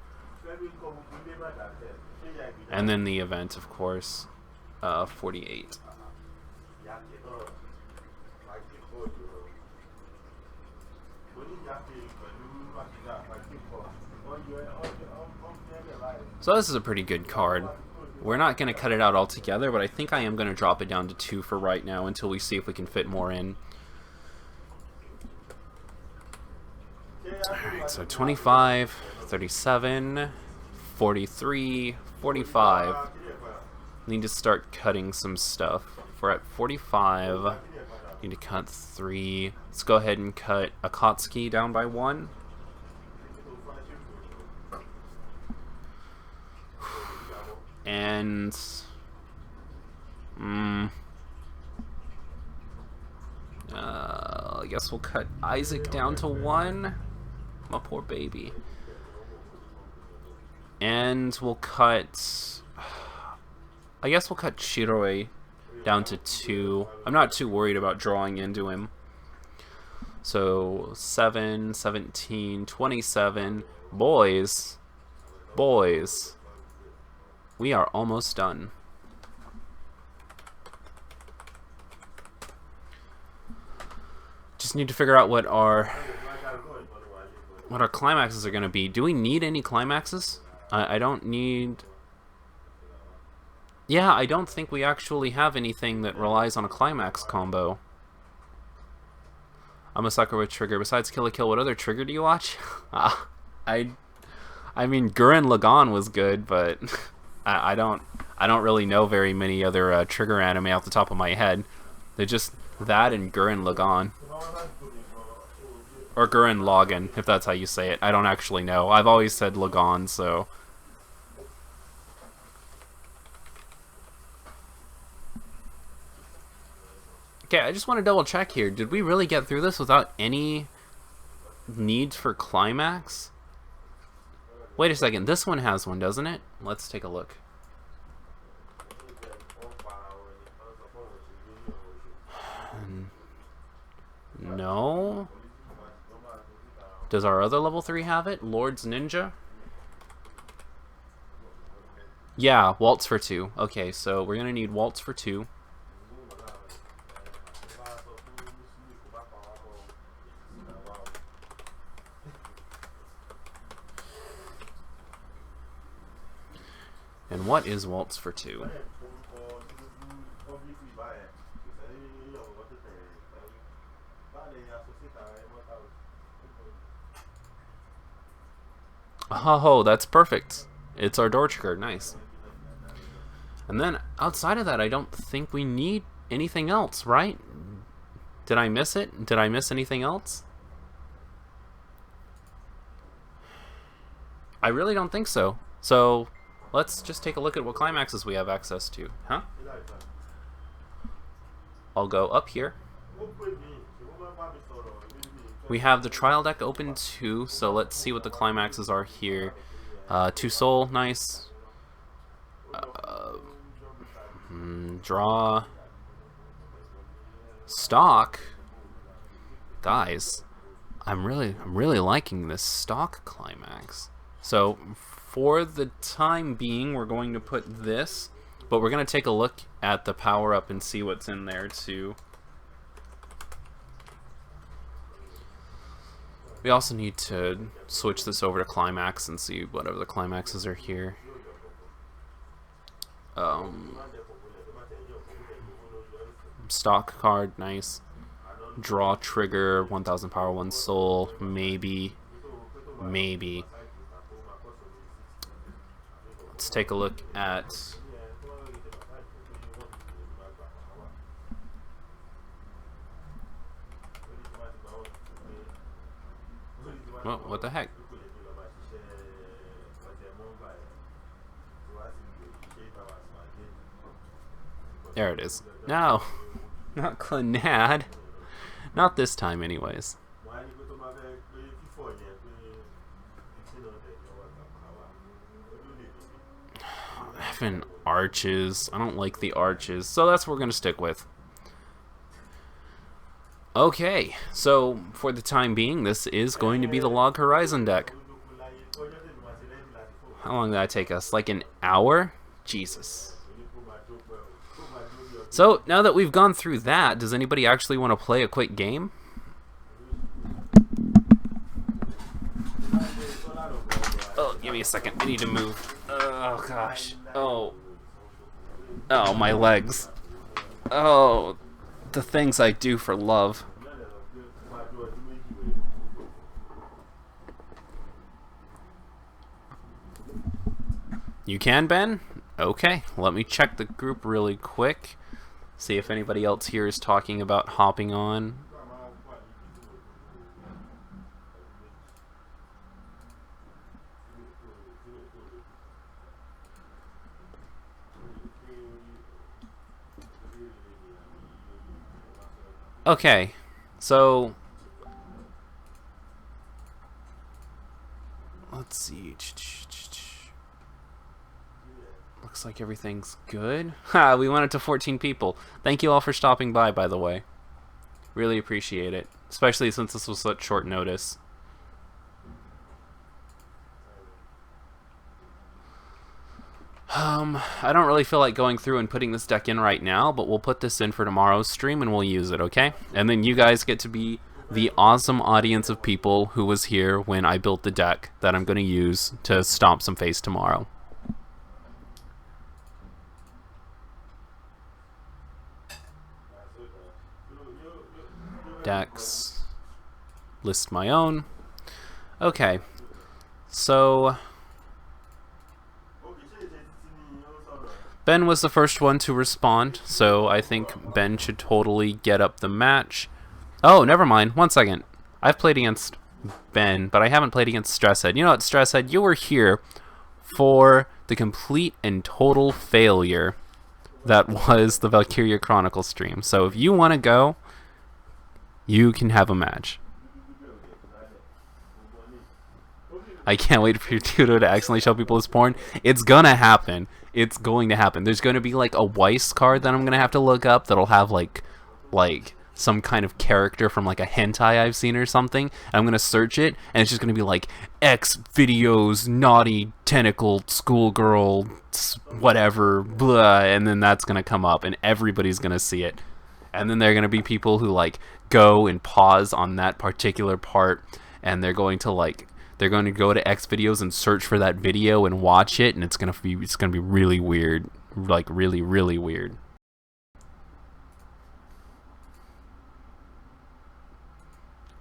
S1: And then the event, of course, 48. So this is a pretty good card. We're not going to cut it out altogether, but I think I am going to drop it down to 2 for right now until we see if we can fit more in. Alright, so 25, 37, 43, 45. Need to start cutting some stuff. If we're at 45, need to cut 3. Let's go ahead and cut Akatsuki down by 1. And I guess we'll cut Isaac down to 1. My poor baby. And we'll cut... I guess we'll cut Shiroi down to 2. I'm not too worried about drawing into him. So 7, 17, 27. Boys. Boys. We are almost done. Just need to figure out what our climaxes are going to be. Do we need any climaxes? I don't need... Yeah, I don't think we actually have anything that relies on a climax combo. I'm a sucker with trigger. Besides Kill la Kill, what other trigger do you watch? I mean, Gurren Lagann was good, but I don't really know very many other trigger anime off the top of my head. They're just that and Gurren Lagann. Or Gurren Lagann, if that's how you say it. I don't actually know. I've always said Lagann, so... Okay, I just want to double check here. Did we really get through this without any need for climax? Wait a second, this one has one, doesn't it? Let's take a look. No? Does our other level 3 have it? Lord's Ninja? Yeah, Waltz for 2. Okay, so we're gonna need Waltz for 2. And what is Waltz for 2? Oh, that's perfect. It's our door trigger. Nice. And then outside of that, I don't think we need anything else, right? Did I miss it? Did I miss anything else? I really don't think so. So let's just take a look at what climaxes we have access to. Huh? I'll go up here. We have the trial deck open too, so let's see what the climaxes are here. 2 soul, nice. Draw. Stock. Guys, I'm really liking this stock climax. So for the time being, we're going to put this, but we're going to take a look at the power-up and see what's in there too. We also need to switch this over to Climax and see whatever the climaxes are here. Stock card, nice. Draw trigger, 1000 power, 1 soul, maybe. Let's take a look at... Well, what the heck? There it is. No! Not Clannad. Not this time, anyways. Having arches. I don't like the arches, so that's what we're going to stick with. Okay, so for the time being, this is going to be the Log Horizon deck. How long did that take us? Like an hour? Jesus. So, now that we've gone through that, does anybody actually want to play a quick game? Oh, give me a second. I need to move. Oh, gosh. Oh. Oh, my legs. Oh, the things I do for love. You can, Ben? Okay, let me check the group really quick. See if anybody else here is talking about hopping on. Okay, so let's see. Looks like everything's good. Ha, we went up to 14 people. Thank you all for stopping by the way. Really appreciate it, especially since this was such short notice. I don't really feel like going through and putting this deck in right now, but we'll put this in for tomorrow's stream and we'll use it, okay? And then you guys get to be the awesome audience of people who was here when I built the deck that I'm going to use to stomp some face tomorrow. Decks. List my own. Okay. So... Ben was the first one to respond, so I think Ben should totally get up the match. Oh, never mind. 1 second. I've played against Ben, but I haven't played against Stresshead. You know what, Stresshead? You were here for the complete and total failure that was the Valkyria Chronicles stream. So if you want to go, you can have a match. I can't wait for your tutor to accidentally show people his porn. It's gonna happen. It's going to happen. There's going to be like a Weiss card that I'm going to have to look up that'll have like some kind of character from like a hentai I've seen or something. And I'm going to search it and it's just going to be like X videos, naughty, tentacled, schoolgirl, whatever, blah, and then that's going to come up and everybody's going to see it. And then there are going to be people who like go and pause on that particular part and they're going to go to X videos and search for that video and watch it, and it's gonna be really weird, like really weird.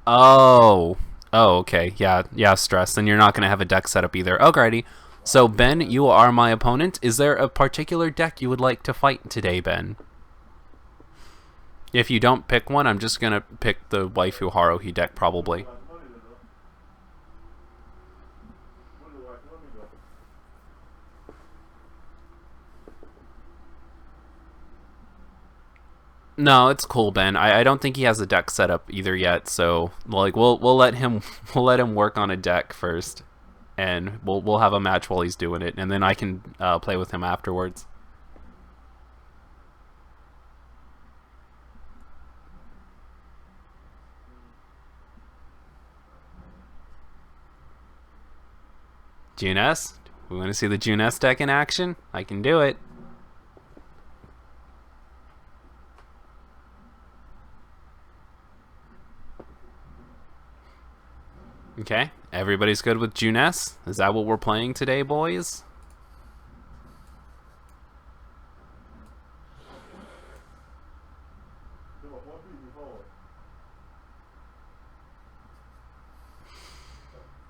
S1: Oh, okay, yeah, Stress. Then you're not gonna have a deck set up either. Alrighty. So Ben, you are my opponent. Is there a particular deck you would like to fight today, Ben? If you don't pick one, I'm just gonna pick the Waifu Haruhi deck probably. No, it's cool, Ben. I don't think he has a deck set up either yet, so like we'll let him work on a deck first, and we'll have a match while he's doing it, and then I can play with him afterwards. Junes, we want to see the Junes deck in action? I can do it. Okay, everybody's good with Junes? Is that what we're playing today, boys?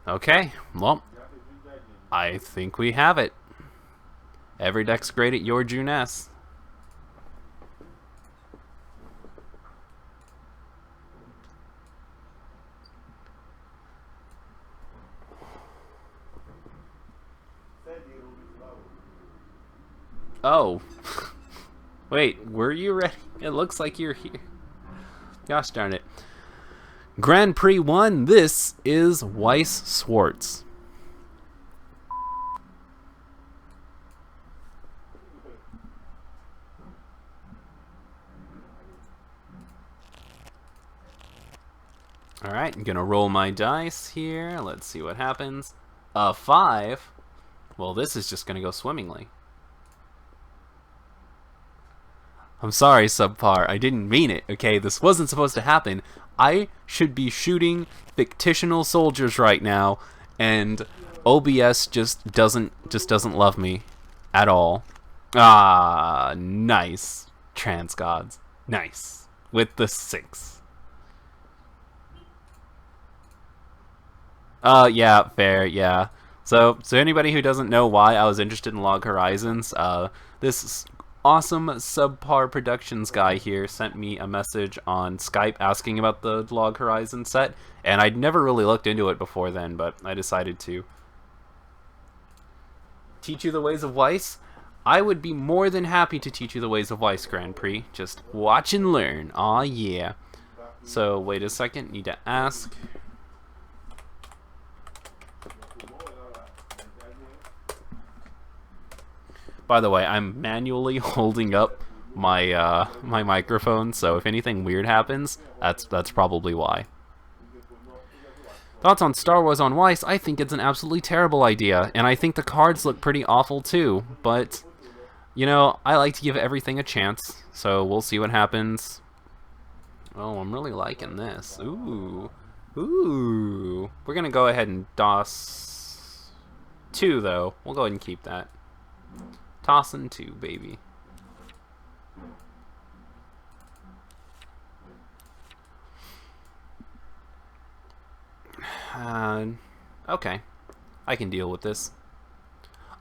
S1: Okay, well, I think we have it. Every deck's great at your Junes. Oh. Wait, were you ready? It looks like you're here. Gosh darn it. Grand Prix 1, this is Weiss Schwartz. Alright, I'm gonna roll my dice here. Let's see what happens. A 5. Well, this is just gonna go swimmingly. I'm sorry, Subpar. I didn't mean it, okay? This wasn't supposed to happen. I should be shooting fictional soldiers right now, and OBS just doesn't love me at all. Ah, nice. Trans gods. Nice. With the 6. Yeah, fair, yeah. So anybody who doesn't know why I was interested in Log Horizons, this awesome Subpar Productions guy here sent me a message on Skype asking about the Log Horizon set, and I'd never really looked into it before then, but I decided to. Teach you the ways of Weiss? I would be more than happy to teach you the ways of Weiss, Grand Prix. Just watch and learn. Aw, yeah. So, wait a second. Need to ask. By the way, I'm manually holding up my my microphone, so if anything weird happens, that's probably why. Thoughts on Star Wars on Weiss? I think it's an absolutely terrible idea, and I think the cards look pretty awful too, but, you know, I like to give everything a chance, so we'll see what happens. Oh, I'm really liking this. Ooh. Ooh. We're gonna go ahead and DOS 2, though. We'll go ahead and keep that. Tossin' 2, baby. Okay. I can deal with this.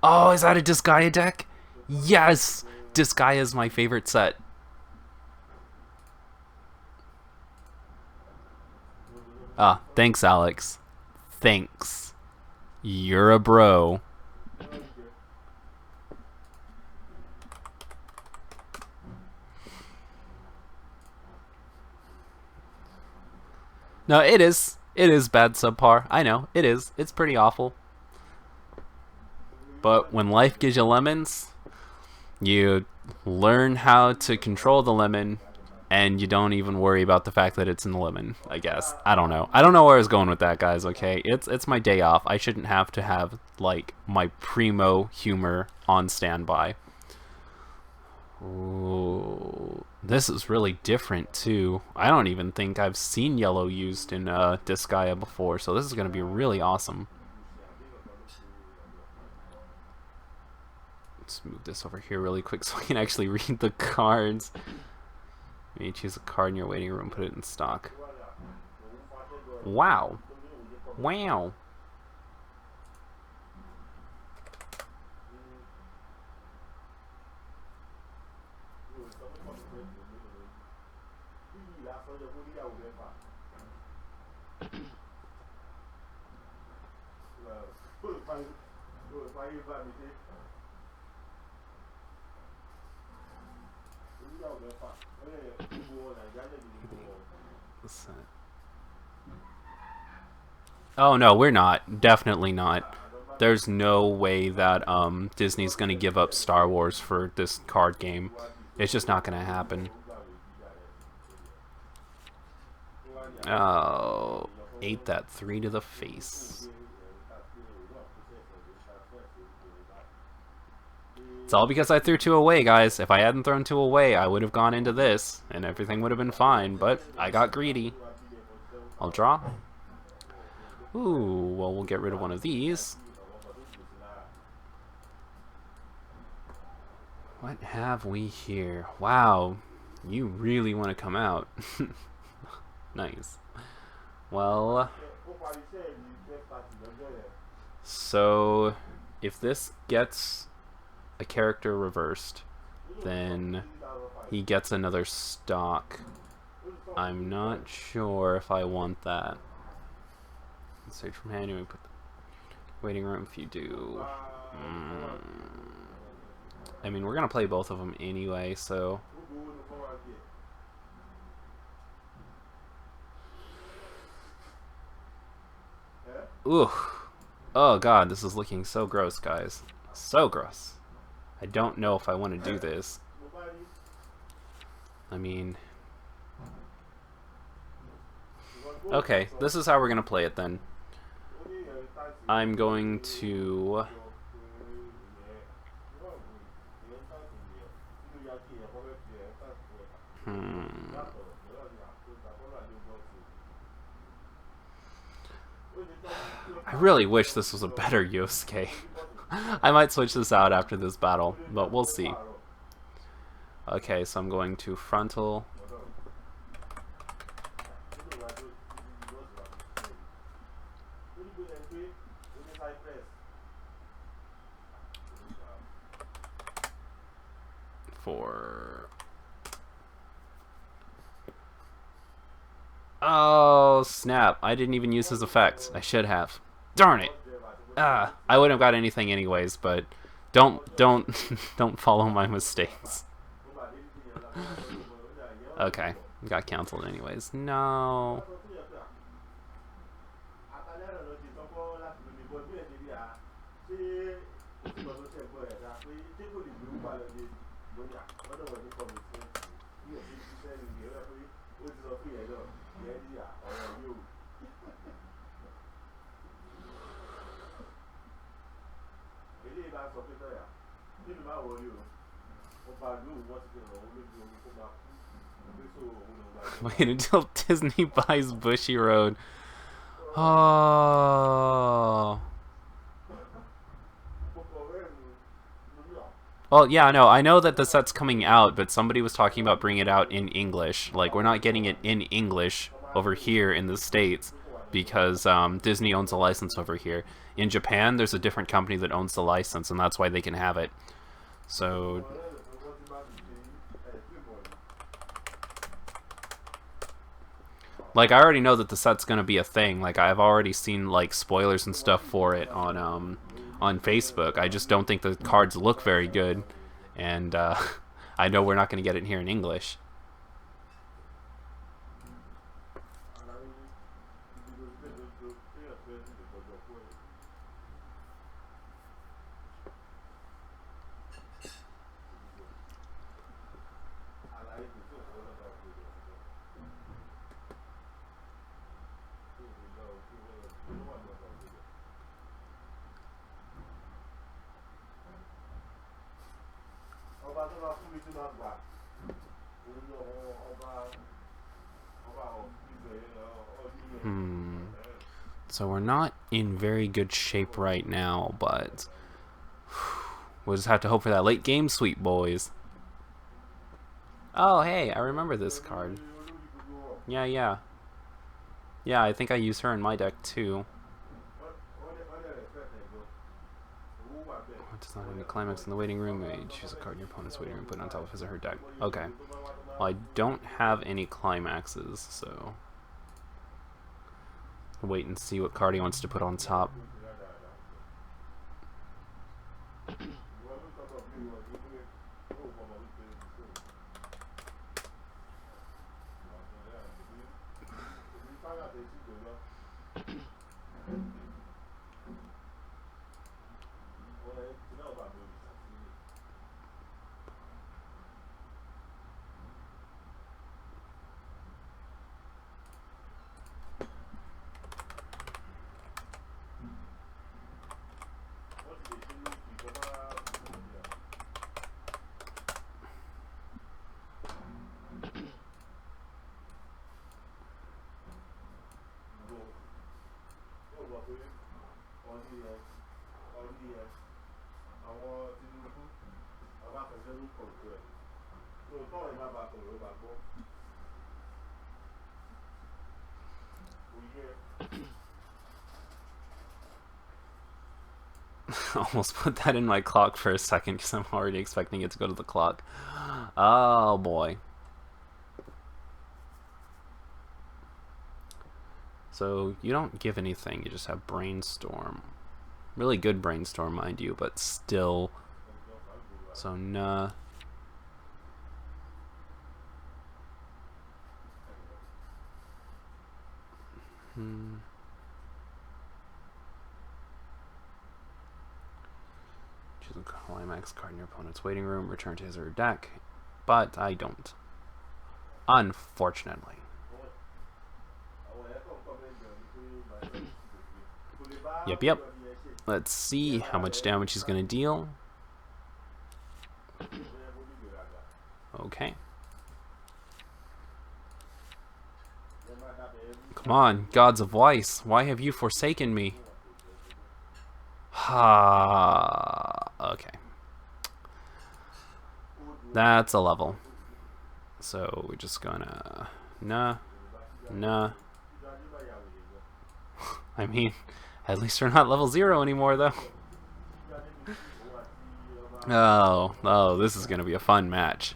S1: Oh, is that a Disgaea deck? Yes! Disgaea is my favorite set. Thanks, Alex. Thanks. You're a bro. No, it is. It is bad Subpar. I know. It is. It's pretty awful. But when life gives you lemons, you learn how to control the lemon, and you don't even worry about the fact that it's in the lemon, I guess. I don't know. I don't know where I was going with that, guys, okay? It's my day off. I shouldn't have to have, like, my primo humor on standby. Ooh, this is really different too. I don't even think I've seen yellow used in Disgaea before, so this is going to be really awesome. Let's move this over here really quick so I can actually read the cards. Maybe choose a card in your waiting room, put it in stock. Wow. Wow. Oh no, we're not. Definitely not. There's no way that Disney's gonna give up Star Wars for this card game. It's just not gonna happen. Oh, ate that 3 to the face. It's all because I threw 2 away, guys. If I hadn't thrown 2 away, I would have gone into this, and everything would have been fine, but I got greedy. I'll draw. Ooh, well, we'll get rid of one of these. What have we here? Wow, you really want to come out. Nice. Well, so if this gets a character reversed, then he gets another stock. I'm not sure if I want that. Search from hand, we put the waiting room if you do. I mean, we're gonna play both of them anyway, so. Ooh. Oh god, this is looking so gross, guys. So gross. I don't know if I want to do this. I mean... Okay, this is how we're gonna play it then. I'm going to... I really wish this was a better Yosuke. I might switch this out after this battle, but we'll see. Okay, so I'm going to frontal. For... Oh, snap. I didn't even use his effects. I should have. Darn it. I wouldn't have got anything anyways, but don't don't follow my mistakes. Okay, got canceled anyways. No. Wait until Disney buys Bushy Road. Oh. Well, yeah, no, I know that the set's coming out, but somebody was talking about bringing it out in English. Like, we're not getting it in English over here in the States because Disney owns a license over here. In Japan, there's a different company that owns the license, and that's why they can have it. So... Like, I already know that the set's gonna be a thing. Like, I've already seen, like, spoilers and stuff for it on Facebook. I just don't think the cards look very good. And, I know we're not gonna get it here in English. So we're not in very good shape right now, but we'll just have to hope for that late game sweep, boys. Oh, hey, I remember this card. Yeah, I think I use her in my deck, too. Does not have any climax in the waiting room. You choose a card in your opponent's waiting room, put it on top of his or her deck. Okay. Well, I don't have any climaxes, so... wait and see what card he wants to put on top. Almost put that in my clock for a second because I'm already expecting it to go to the clock. Oh boy. So you don't give anything, you just have brainstorm. Really good brainstorm, mind you, but still. So nah. Choose a climax card in your opponent's waiting room, return to his or her deck. But I don't. Unfortunately. Yep. Let's see how much damage he's going to deal. Okay. Come on, gods of Weiss, why have you forsaken me? Ha. Okay. That's a level. So we're just gonna... Nah. I mean, at least we're not level 0 anymore, though. Oh, this is gonna be a fun match.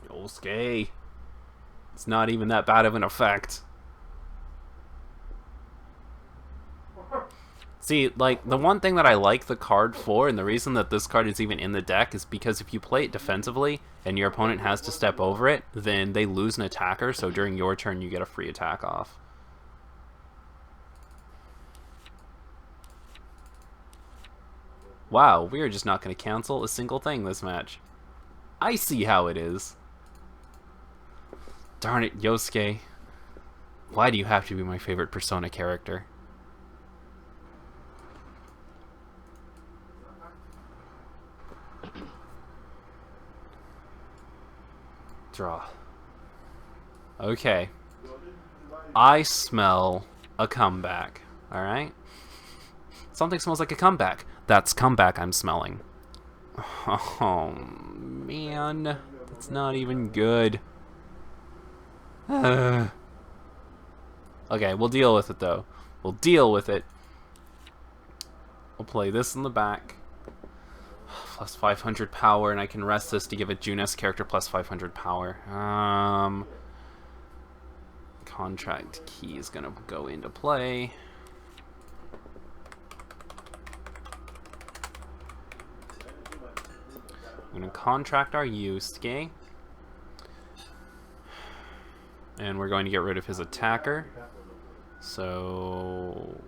S1: Yosuke. It's not even that bad of an effect. See, like, the one thing that I like the card for, and the reason that this card is even in the deck, is because if you play it defensively, and your opponent has to step over it, then they lose an attacker, so during your turn you get a free attack off. Wow, we are just not going to cancel a single thing this match. I see how it is. Darn it, Yosuke. Why do you have to be my favorite Persona character? Draw. Okay. I smell a comeback. Alright? Something smells like a comeback. That's comeback I'm smelling. Oh, man. That's not even good. Okay, we'll deal with it, though. We'll deal with it. We'll play this in the back. Plus 500 power, and I can rest this to give a Junes character plus 500 power. Contract key is gonna go into play. I'm gonna contract our Yusuke. And we're going to get rid of his attacker. So...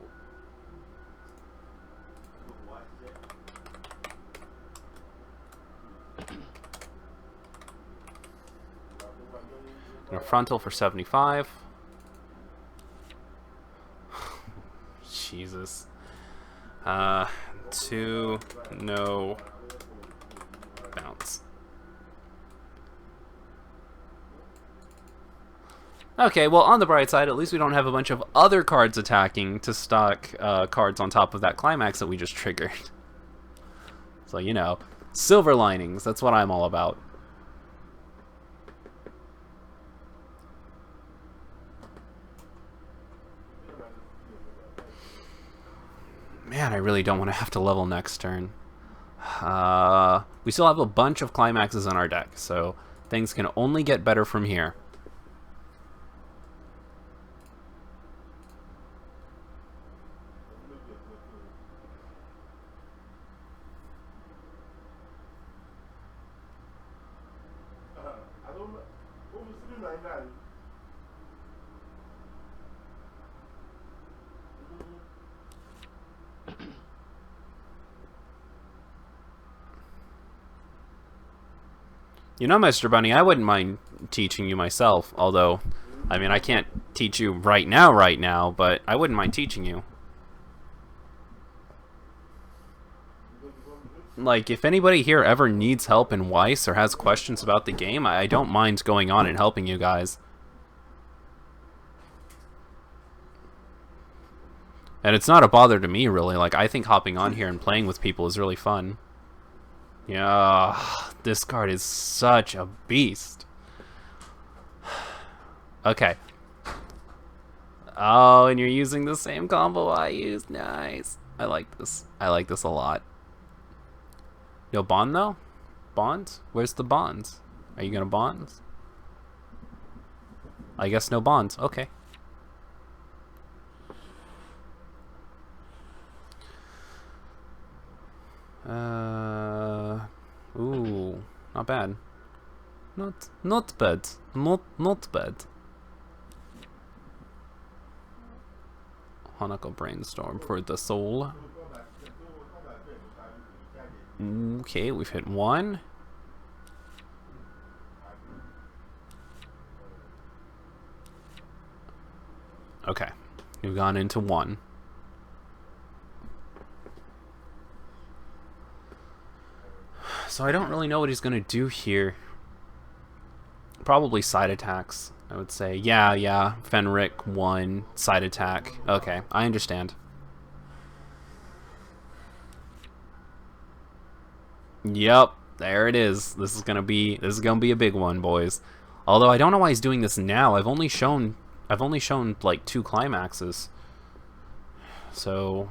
S1: a frontal for 75. Jesus. 2, no bounce. Okay, well, on the bright side, at least we don't have a bunch of other cards attacking to stock cards on top of that climax that we just triggered. So, you know, silver linings, that's what I'm all about. Man, I really don't want to have to level next turn. We still have a bunch of climaxes in our deck, so things can only get better from here. You know, Mr. Bunny, I wouldn't mind teaching you myself, although, I mean, I can't teach you right now, but I wouldn't mind teaching you. Like, if anybody here ever needs help in Weiss or has questions about the game, I don't mind going on and helping you guys. And it's not a bother to me, really. Like, I think hopping on here and playing with people is really fun. Yeah, this card is such a beast. Okay. Oh, and you're using the same combo I used. Nice. I like this. I like this a lot. No bond, though? Bonds? Where's the bonds? Are you gonna bonds? I guess no bonds. Okay. Ooh, not bad. Not bad. Not bad. Hanako Brainstorm for the soul. Okay, we've hit one. Okay, we've gone into one. So I don't really know what he's gonna do here. Probably side attacks, I would say. Yeah, Fenric 1, side attack. Okay, I understand. Yep, there it is. This is gonna be a big one, boys. Although I don't know why he's doing this now. I've only shown like 2 climaxes. So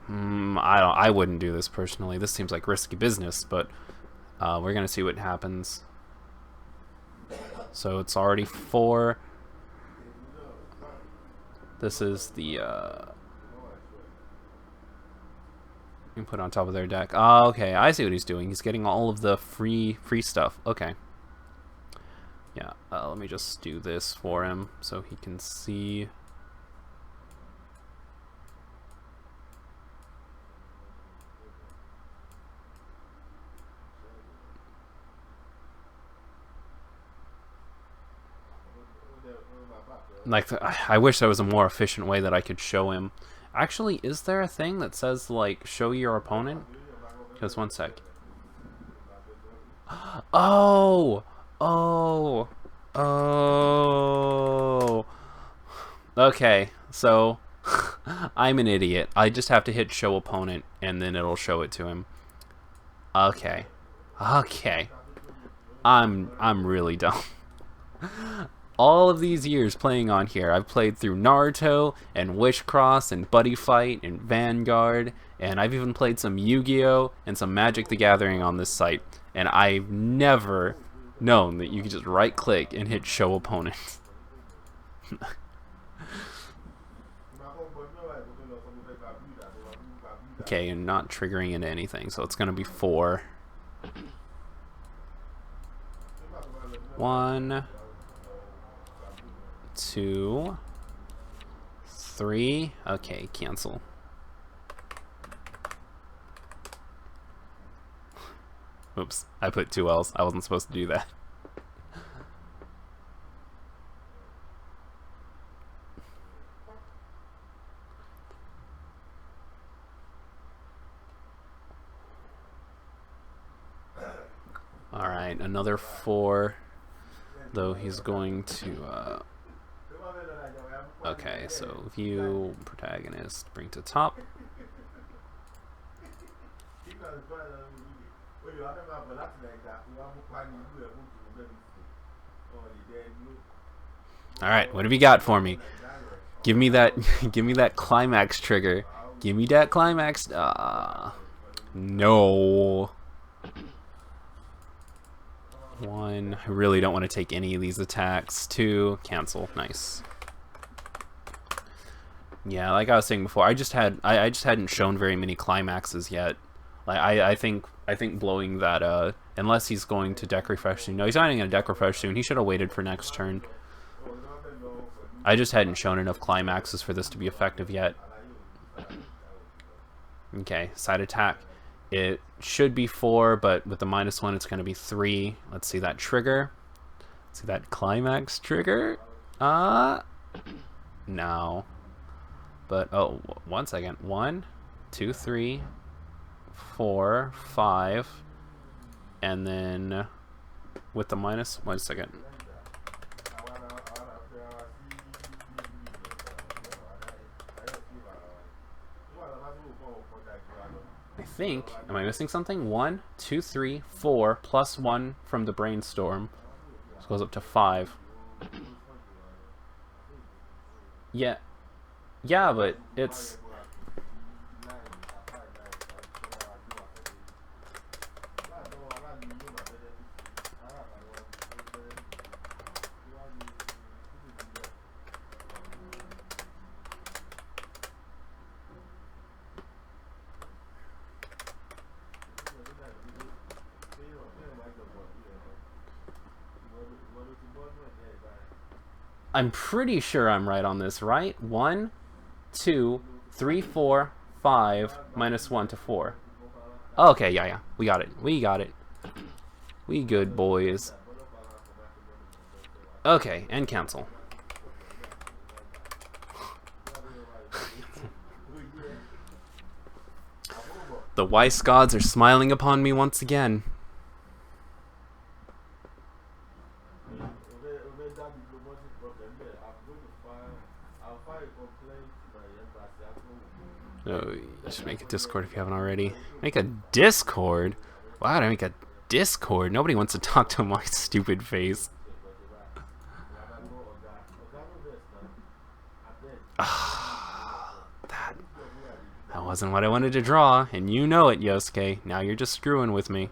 S1: I wouldn't do this personally. This seems like risky business, but we're gonna see what happens. So it's already 4. This is the you can put on top of their deck. Oh, okay, I see what he's doing. He's getting all of the free stuff. Okay. Yeah, let me just do this for him so he can see. Like, I wish there was a more efficient way that I could show him. Actually, is there a thing that says, like, show your opponent? Just one sec. Oh! Oh! Oh! Okay, so I'm an idiot. I just have to hit show opponent, and then it'll show it to him. Okay. Okay. I'm really dumb. All of these years playing on here, I've played through Naruto and Wishcross and Buddy Fight and Vanguard, and I've even played some Yu-Gi-Oh! And some Magic the Gathering on this site, and I've never known that you could just right-click and hit Show Opponent. Okay, and not triggering into anything, so it's gonna be 4. 1, 2, 3. Okay, cancel. Oops, I put 2 L's. I wasn't supposed to do that. Alright, another 4. Though he's going to okay, so view protagonist, bring to top. Alright, what have you got for me? Give me that give me that climax trigger. Give me that climax. No. 1, I really don't want to take any of these attacks. 2, cancel. Nice. Yeah, like I was saying before, I just hadn't shown very many climaxes yet. Like I think blowing that unless he's going to deck refresh soon. No, he's not even gonna deck refresh soon. He should have waited for next turn. I just hadn't shown enough climaxes for this to be effective yet. Okay, side attack It should be 4, but with the -1, it's going to be 3. Let's see that trigger. Let's see that climax trigger. No. But, oh, 1 second. 1, 2, 3, 4, 5. And then with the minus, 1 second. I think, am I missing something? 1, 2, 3, 4, plus 1 from the brainstorm. This goes up to 5. Yeah. Yeah, but it's... I'm pretty sure I'm right on this, right? 1, 2, 3, 4, 5, minus 1 to 4. Okay, yeah. We got it. We good, boys. Okay, and cancel. The Weiss gods are smiling upon me once again. Oh, you should make a Discord if you haven't already. Make a Discord? Why would I make a Discord? Nobody wants to talk to my stupid face. That wasn't what I wanted to draw, and you know it, Yosuke. Now you're just screwing with me.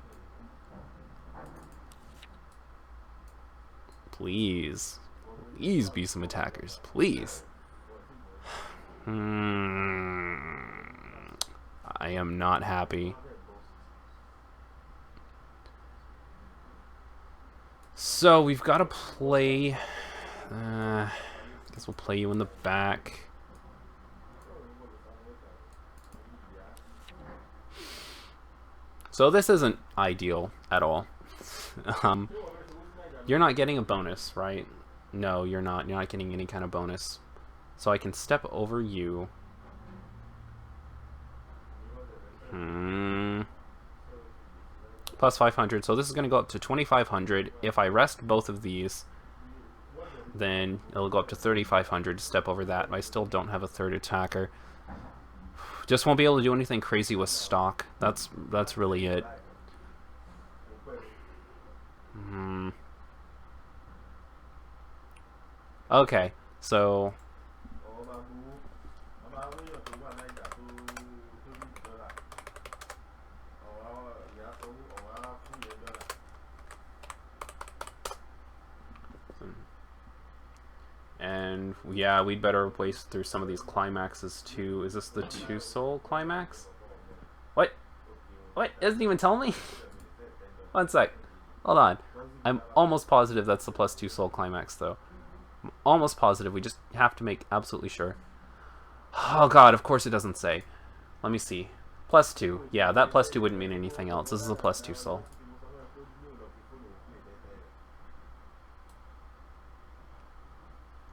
S1: Please. Please be some attackers. Please. I am not happy. So we've got to play. I guess we'll play you in the back. So this isn't ideal at all. You're not getting a bonus, right? No, you're not. You're not getting any kind of bonus. So I can step over you. Plus 500. So this is going to go up to 2,500. If I rest both of these, then it'll go up to 3,500 to step over that. I still don't have a third attacker. Just won't be able to do anything crazy with stock. That's really it. Okay, so and yeah, we'd better replace through some of these climaxes too. Is this the 2-soul climax? What? What? It doesn't even tell me? 1 sec. Hold on. I'm almost positive that's the plus 2-soul climax though. I'm almost positive. We just have to make absolutely sure. Oh god, of course it doesn't say. Let me see. Plus 2. Yeah, that plus 2 wouldn't mean anything else. This is a plus 2-soul.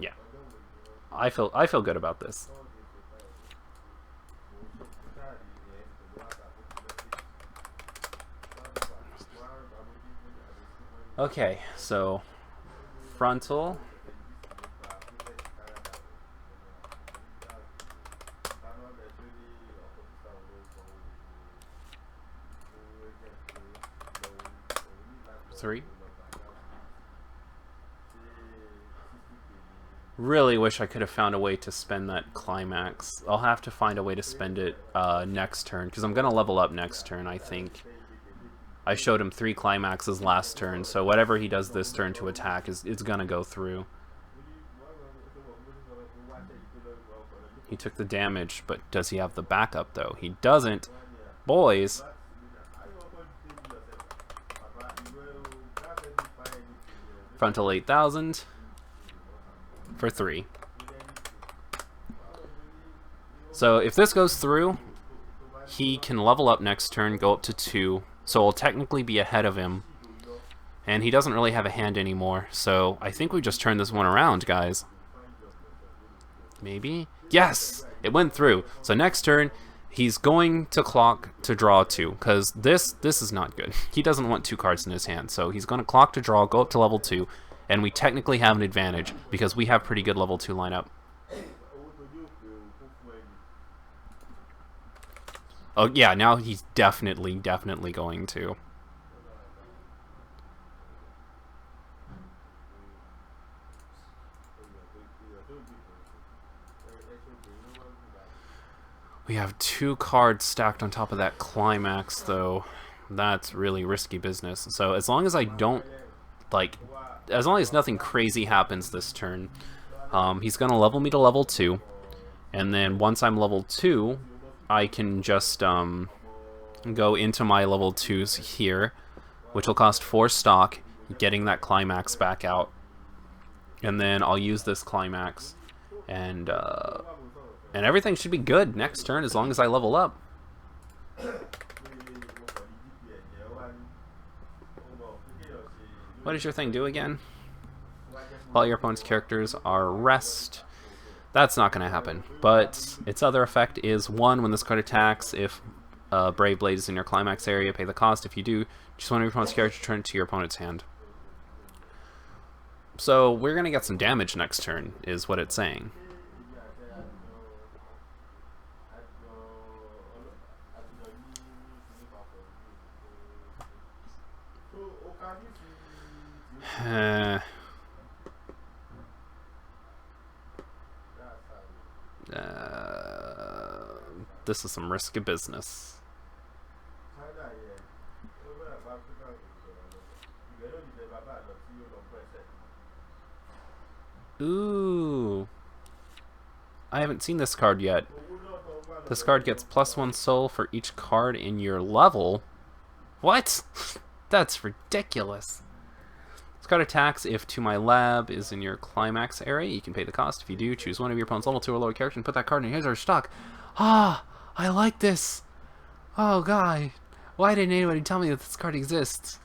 S1: Yeah. I feel good about this. Okay, so frontal. Three. Really wish I could have found a way to spend that climax. I'll have to find a way to spend it next turn, because I'm going to level up next turn, I think. I showed him 3 climaxes last turn, so whatever he does this turn to attack is going to go through. He took the damage, but does he have the backup, though? He doesn't. Boys. Frontal 8,000 for 3. So if this goes through, he can level up next turn, go up to 2, so I'll technically be ahead of him. And he doesn't really have a hand anymore, so I think we just turned this one around, guys. Maybe? Yes! It went through. So next turn, he's going to clock to draw 2, because this is not good. He doesn't want 2 cards in his hand, so he's going to clock to draw, go up to level 2, and we technically have an advantage, because we have pretty good level 2 lineup. Oh yeah, now he's definitely going to. We have 2 cards stacked on top of that climax, though. That's really risky business. So as long as I don't, as long as nothing crazy happens this turn, he's going to level me to level 2. And then once I'm level 2, I can just go into my level 2s here, which will cost 4 stock, getting that climax back out. And then I'll use this climax, and everything should be good next turn as long as I level up. What does your thing do again? All your opponent's characters are rest. That's not going to happen, but its other effect is 1, when this card attacks, if Brave Blade is in your climax area, pay the cost. If you do, choose one of your opponent's characters, turn it to your opponent's hand. So we're going to get some damage next turn, is what it's saying. This is some risky business. Ooh. I haven't seen this card yet. This card gets +1 soul for each card in your level. What? That's ridiculous. This card attacks if To My Lab is in your climax area. You can pay the cost. If you do, choose one of your opponent's level 2 or lower characters and put that card in your stock. Ah, I like this. Oh, God. Why didn't anybody tell me that this card exists?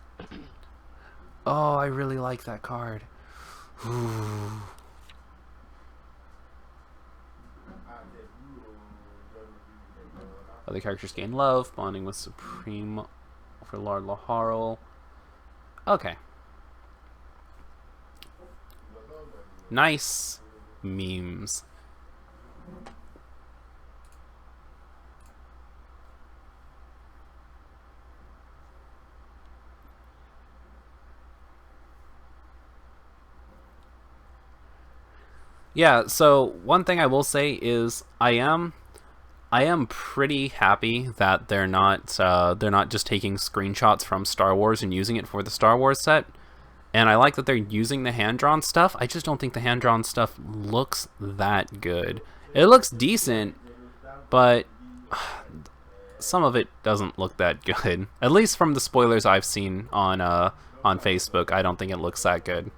S1: Oh, I really like that card. Ooh. Other characters gain love, bonding with Supreme for Lord Laharl. Okay. Nice memes. Yeah, so one thing I will say is I am pretty happy that they're not just taking screenshots from Star Wars and using it for the Star Wars set. And I like that they're using the hand-drawn stuff. I just don't think the hand-drawn stuff looks that good. It looks decent, but some of it doesn't look that good. At least from the spoilers I've seen on Facebook, I don't think it looks that good.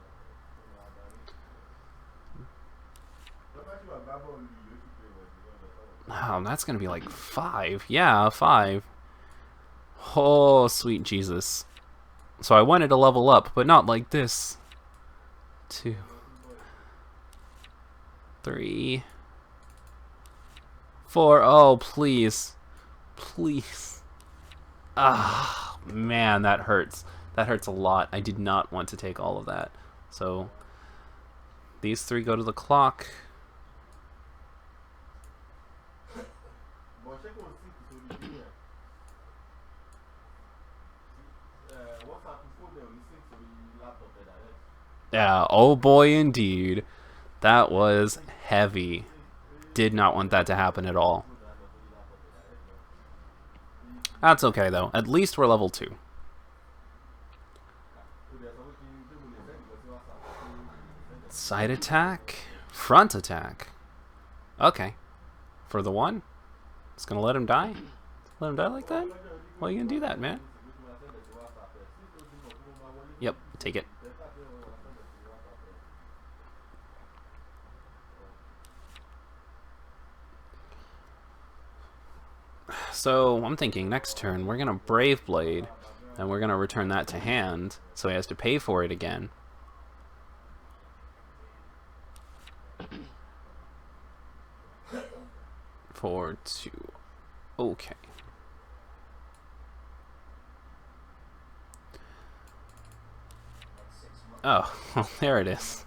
S1: Oh, that's gonna be like 5. Yeah, 5. Oh, sweet Jesus. So I wanted to level up, but not like this. 2, 3, 4. Oh, please. Please. Ah, man, that hurts. That hurts a lot. I did not want to take all of that. So these 3 go to the clock. Yeah, oh boy indeed. That was heavy. Did not want that to happen at all. That's okay though. At least we're level 2. Side attack? Front attack? Okay. For the 1? It's gonna let him die? Let him die like that? Why are you gonna do that, man? Yep, take it. So I'm thinking next turn we're gonna Brave Blade, and we're gonna return that to hand, so he has to pay for it again. For 2. Okay. Oh, well, there it is.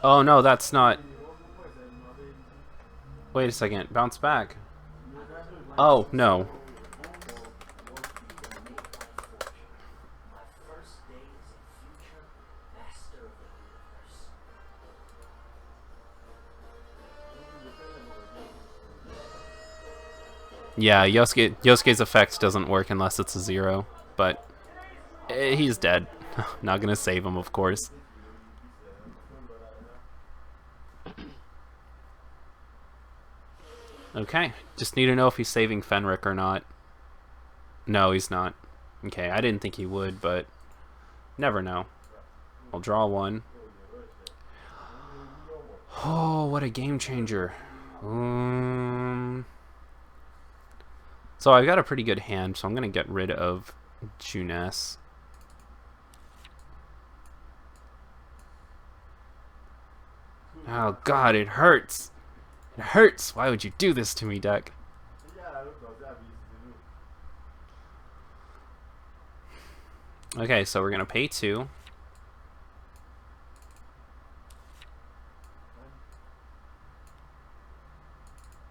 S1: Oh no, that's not... Wait a second, bounce back. Oh, no. Yeah, Yosuke's effect doesn't work unless it's a 0, but he's dead. Not gonna save him, of course. Okay, just need to know if he's saving Fenric or not. No, he's not. Okay, I didn't think he would, but never know. I'll draw 1. Oh, what a game changer. So I've got a pretty good hand, so I'm going to get rid of Junes. Oh god, it hurts. It hurts. Why would you do this to me, deck? Okay, so we're going to pay 2.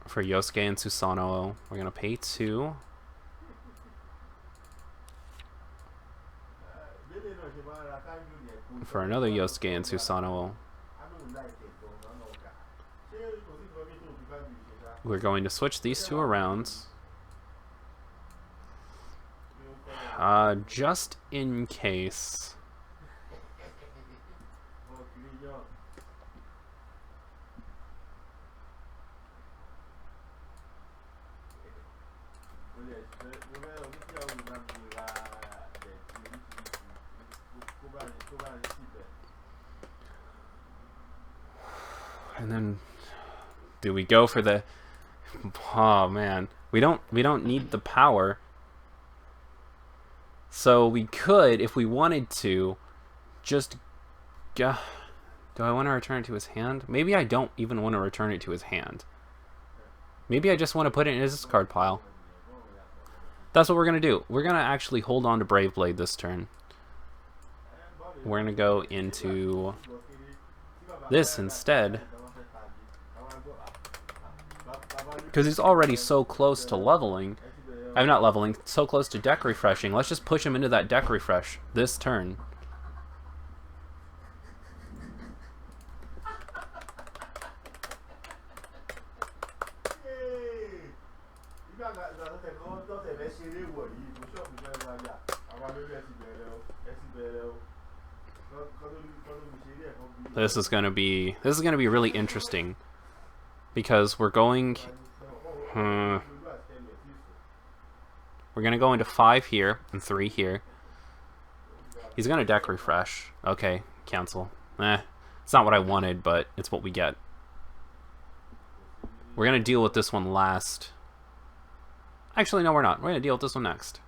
S1: For Yosuke and Susanoo, we're going to pay 2. For another Yosuke and Susanoo, we're going to switch these 2 around. Just in case. And then do we go for the... Oh man, we don't need the power. So we could, if we wanted to, just do I want to return it to his hand? Maybe I don't even want to return it to his hand. Maybe I just want to put it in his discard pile. That's what we're going to do. We're going to actually hold on to Brave Blade this turn. We're going to go into this instead. Because he's already so close to leveling. I'm not leveling, so close to deck refreshing. Let's just push him into that deck refresh this turn. This is gonna be really interesting because we're going we're gonna go into 5 here and 3 here. He's gonna deck refresh. Okay, cancel. It's not what I wanted, but it's what we get. We're gonna deal with this one last. Actually, no, we're not. We're gonna deal with this one next.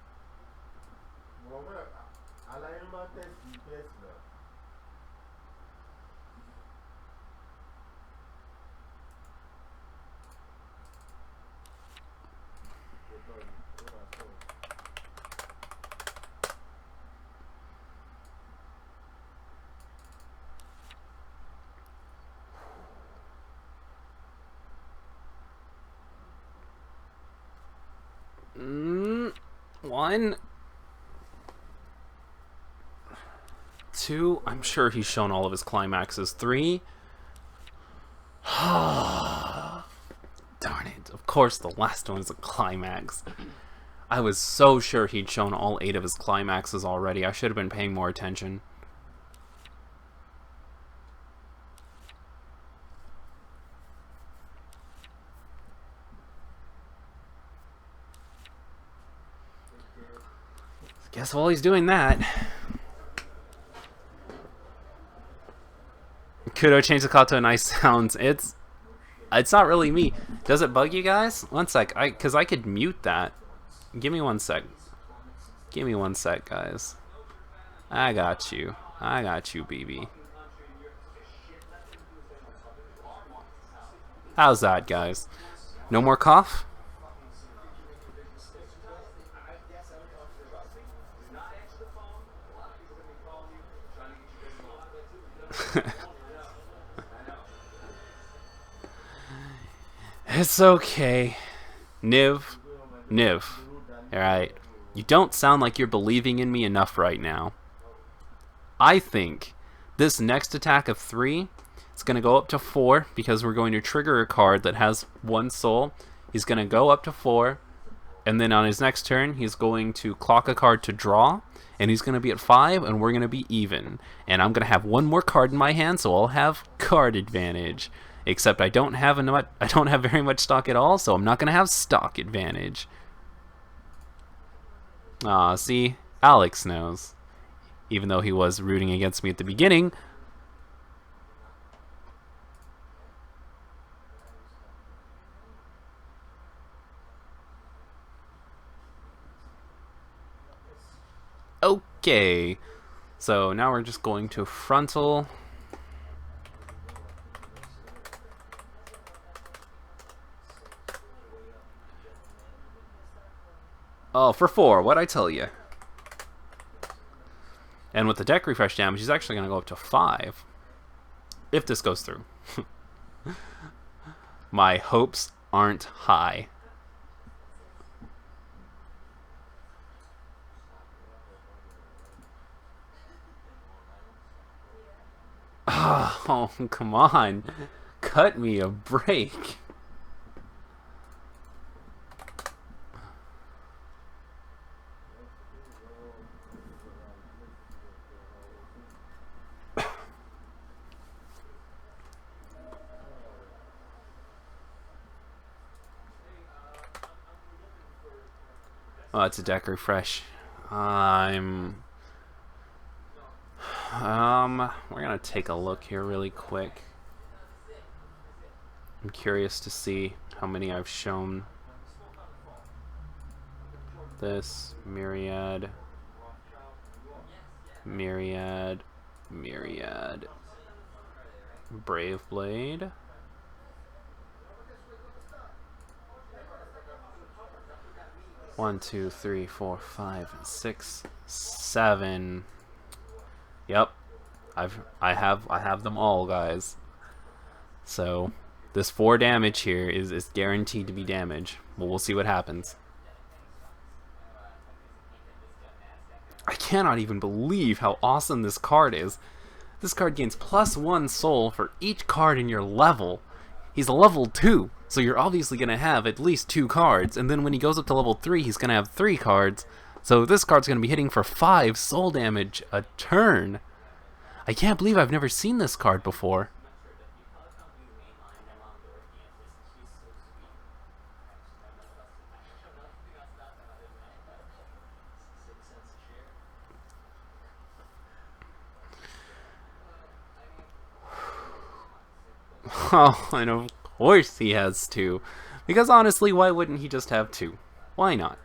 S1: One, 2. I'm sure he's shown all of his climaxes. 3. Darn it. Of course the last one is a climax. I was so sure he'd shown all 8 of his climaxes already. I should have been paying more attention. Guess while he's doing that, Kudo changed the call to a nice sounds. It's not really me. Does it bug you guys? One sec, because I could mute that. Give me 1 sec. Give me 1 sec, guys. I got you. I got you, BB. How's that, guys? No more cough? It's okay. Niv. Alright. You don't sound like you're believing in me enough right now. I think this next attack of 3, it's going to go up to 4 because we're going to trigger a card that has 1 soul. He's going to go up to 4, and then on his next turn, he's going to clock a card to draw, and he's going to be at 5, and we're going to be even. And I'm going to have 1 more card in my hand, so I'll have card advantage. Except I don't have very much stock at all, so I'm not going to have stock advantage. Aw, see? Alex knows. Even though he was rooting against me at the beginning. Okay. So now we're just going to frontal. Oh, for 4, what'd I tell you? And with the deck refresh damage, he's actually going to go up to 5. If this goes through. My hopes aren't high. Oh, come on. Cut me a break. Oh, it's a deck refresh. We're gonna take a look here really quick. I'm curious to see how many I've shown. This Myriad, Brave Blade. One, two, three, 4, 5, 6, 7. Yep, I have them all, guys. So this 4 damage here is guaranteed to be damage. Well, we'll see what happens. I cannot even believe how awesome this card is. This card gains +1 soul for each card in your level. He's a level 2, so you're obviously going to have at least 2 cards, and then when he goes up to level 3, he's going to have 3 cards, so this card's going to be hitting for 5 soul damage a turn. I can't believe I've never seen this card before. Oh, and of course he has 2. Because honestly, why wouldn't he just have 2? Why not?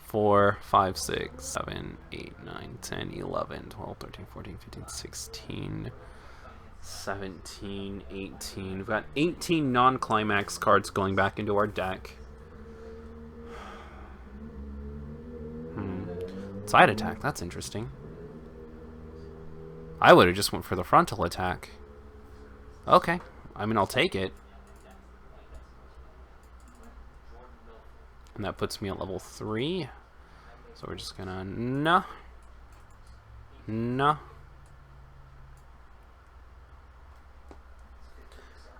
S1: 4, 5, 6, 7, 8, 9, 10, 11, 12, 13, 14, 15, 16, 17, 18. We've got 18 non-climax cards going back into our deck. Side attack, that's interesting. I would have just went for the frontal attack. Okay, I mean, I'll take it. And that puts me at level 3. So we're just gonna... No.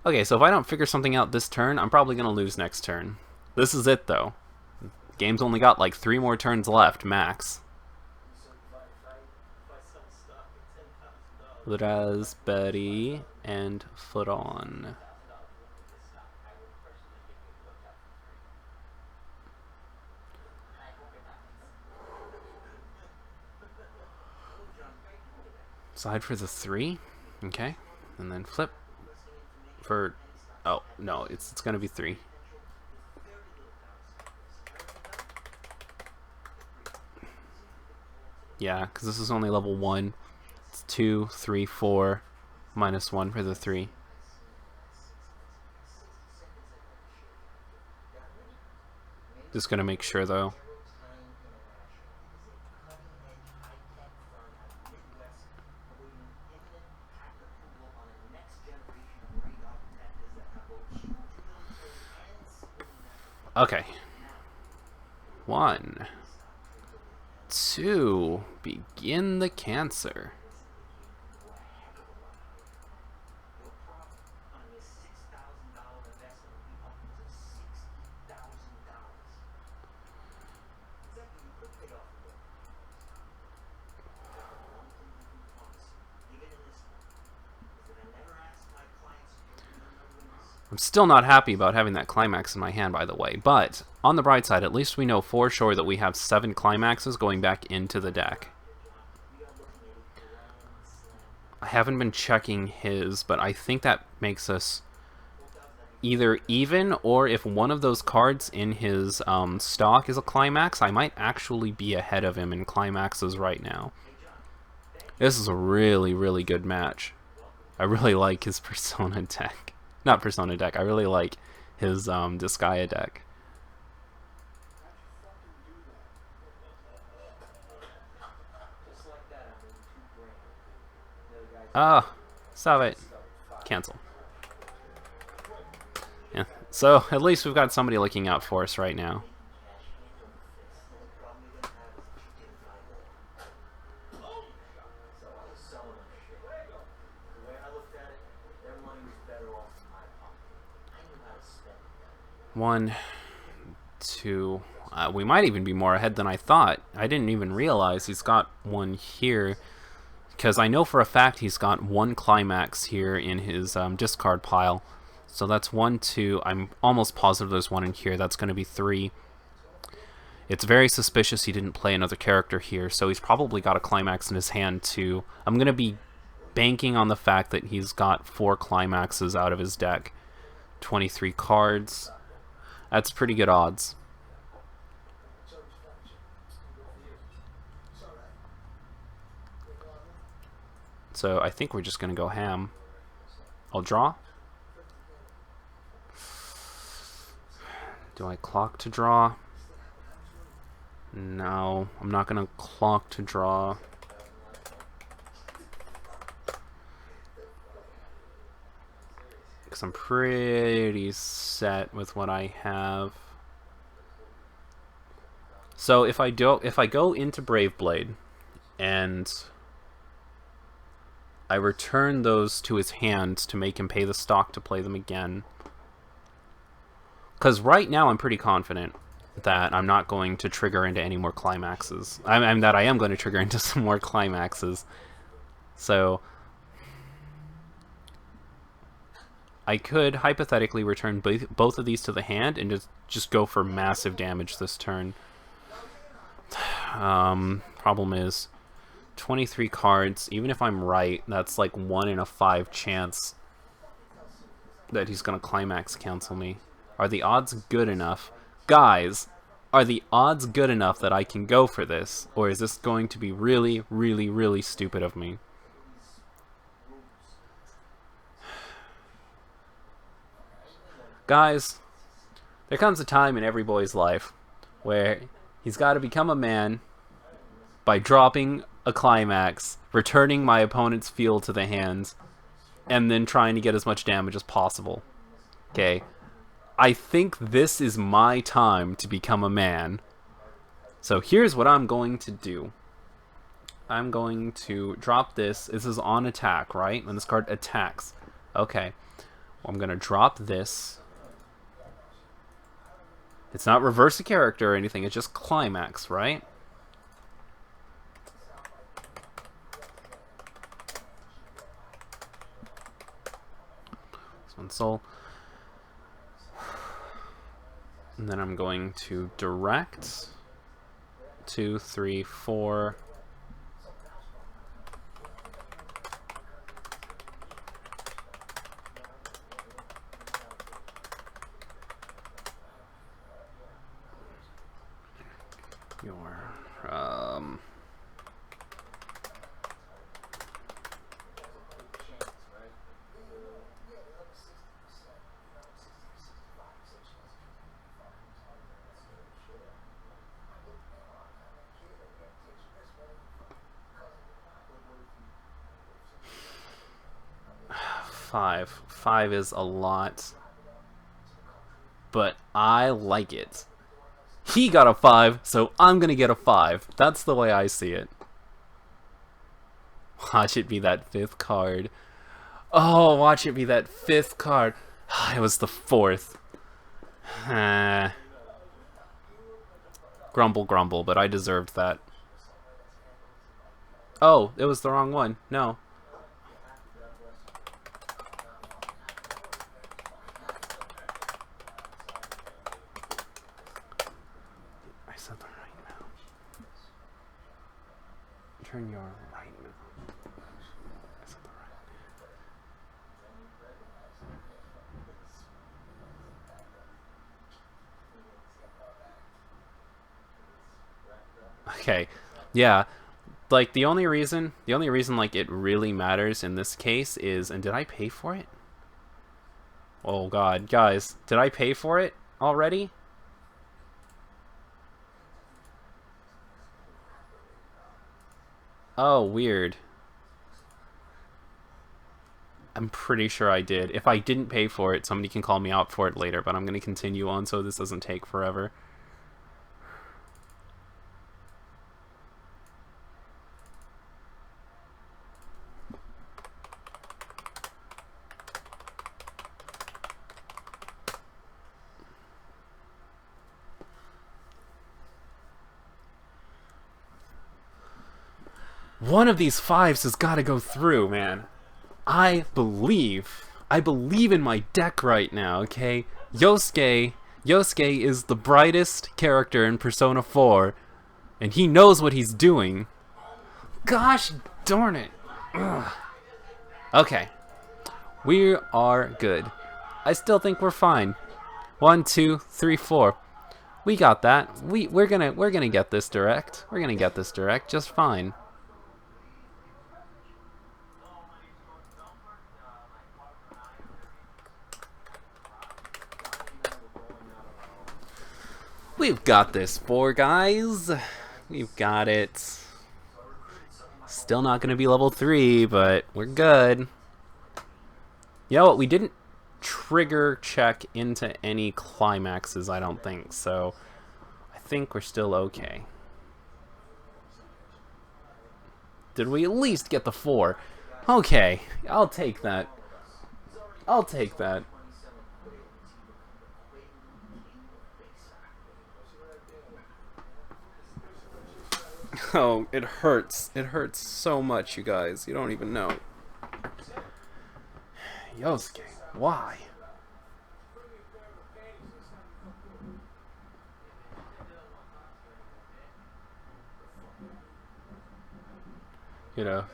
S1: Okay, so if I don't figure something out this turn, I'm probably gonna lose next turn. This is it, though. Game's only got like 3 more turns left, max. Raspberry and Fron. Side for the 3. Okay. And then flip for... Oh, no, it's going to be 3. Yeah, because this is only level 1. It's 2, 3, 4, minus 1 for the 3. Just going to make sure, though. Okay. 1, 2, begin the cancer. I'm still not happy about having that climax in my hand, by the way, but on the bright side, at least we know for sure that we have 7 climaxes going back into the deck. I haven't been checking his, but I think that makes us either even, or if one of those cards in his stock is a climax, I might actually be ahead of him in climaxes right now. This is a really, really good match. I really like his Persona deck. Not Persona deck, I really like his Disgaea deck. Ah, stop it. Cancel. Yeah, so at least we've got somebody looking out for us right now. One, two. We might even be more ahead than I thought. I didn't even realize he's got one here, because I know for a fact he's got 1 climax here in his discard pile. So that's 1, 2. I'm almost positive there's 1 in here. That's going to be 3. It's very suspicious he didn't play another character here, so he's probably got a climax in his hand too. I'm going to be banking on the fact that he's got 4 climaxes out of his deck. 23 cards. That's pretty good odds. So I think we're just going to go ham. I'll draw. Do I clock to draw? No, I'm not going to clock to draw. Because I'm pretty set with what I have. So if I go into Brave Blade and I return those to his hand to make him pay the stock to play them again. Because right now I'm pretty confident that I'm not going to trigger into any more climaxes. That I am going to trigger into some more climaxes. So I could hypothetically return both of these to the hand and just go for massive damage this turn. Problem is 23 cards. Even if I'm right, that's like 1 in a 5 chance that he's going to climax cancel me. Are the odds good enough? Guys, are the odds good enough that I can go for this? Or is this going to be really, really, really stupid of me? Guys, there comes a time in every boy's life where he's got to become a man by dropping a climax, returning my opponent's field to the hands, and then trying to get as much damage as possible. Okay? I think this is my time to become a man. So here's what I'm going to do. I'm going to drop this. This is on attack, right? When this card attacks. Okay. I'm going to drop this. It's not reverse a character or anything. It's just climax, right? This one's soul. And then I'm going to direct 2, 3, 4. 5. 5 is a lot. But I like it. He got a 5, so I'm gonna get a 5. That's the way I see it. Watch it be that 5th card. Oh, watch it be that 5th card. It was the 4th. Grumble, grumble, but I deserved that. Oh, it was the wrong one. No. I said the right now. Turn your right now. I said the right. Okay. Yeah. Like the only reason like it really matters in this case is, and did I pay for it? Oh god, guys, did I pay for it already? Oh, weird. I'm pretty sure I did. If I didn't pay for it, somebody can call me out for it later, but I'm going to continue on so this doesn't take forever. One of these 5s has got to go through, man. I believe in my deck right now, okay? Yosuke is the brightest character in Persona 4, and he knows what he's doing. Gosh darn it. Ugh. Okay. We are good. I still think we're fine. 1, 2, 3, 4. We got that. We're gonna get this direct. We're gonna get this direct just fine. We've got this, 4 guys. We've got it. Still not going to be level 3, but we're good. You know what? We didn't trigger check into any climaxes, I don't think. So I think we're still okay. Did we at least get the 4? Okay, I'll take that. I'll take that. Oh, it hurts. It hurts so much, you guys. You don't even know. Yosuke, why? You know,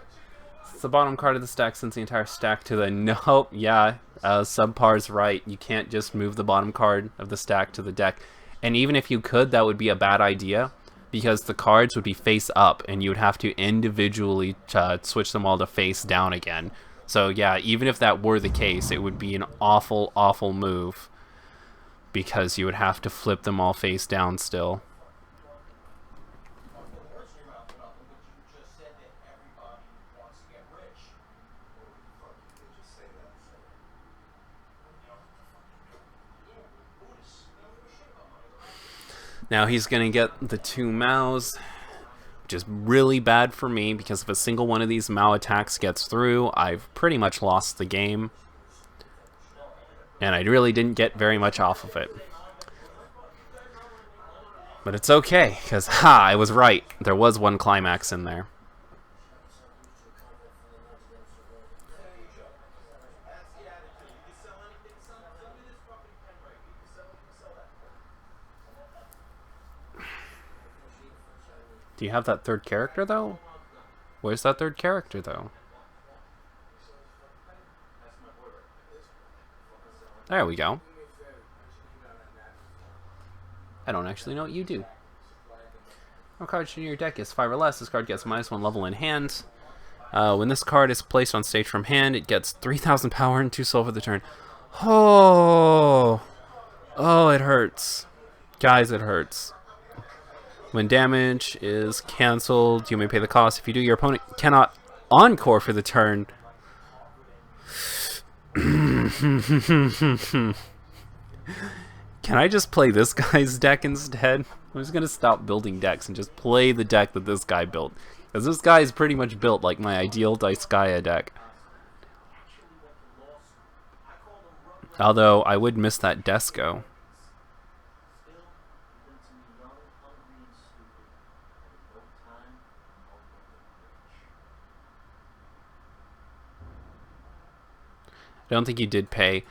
S1: it's the bottom card of the stack since the entire stack to the... Nope, yeah, Subpar's right. You can't just move the bottom card of the stack to the deck. And even if you could, that would be a bad idea, because the cards would be face up, and you would have to individually switch them all to face down again. So yeah, even if that were the case, it would be an awful, awful move, because you would have to flip them all face down still. Now he's going to get the 2 Maos, which is really bad for me, because if a single one of these Mao attacks gets through, I've pretty much lost the game. And I really didn't get very much off of it. But it's okay, because, I was right. There was 1 climax in there. Do you have that 3rd character, though? Where's that 3rd character, though? There we go. I don't actually know what you do. What card should in your deck is 5 or less? This card gets -1 level in hand. When this card is placed on stage from hand, it gets 3,000 power and 2 soul for the turn. Oh! Oh, it hurts. Guys, it hurts. When damage is cancelled, you may pay the cost. If you do, your opponent cannot encore for the turn. Can I just play this guy's deck instead? I'm just gonna stop building decks and just play the deck that this guy built. Because this guy is pretty much built like my ideal Daiskaya deck. Although, I would miss that Desco. I don't think you did pay.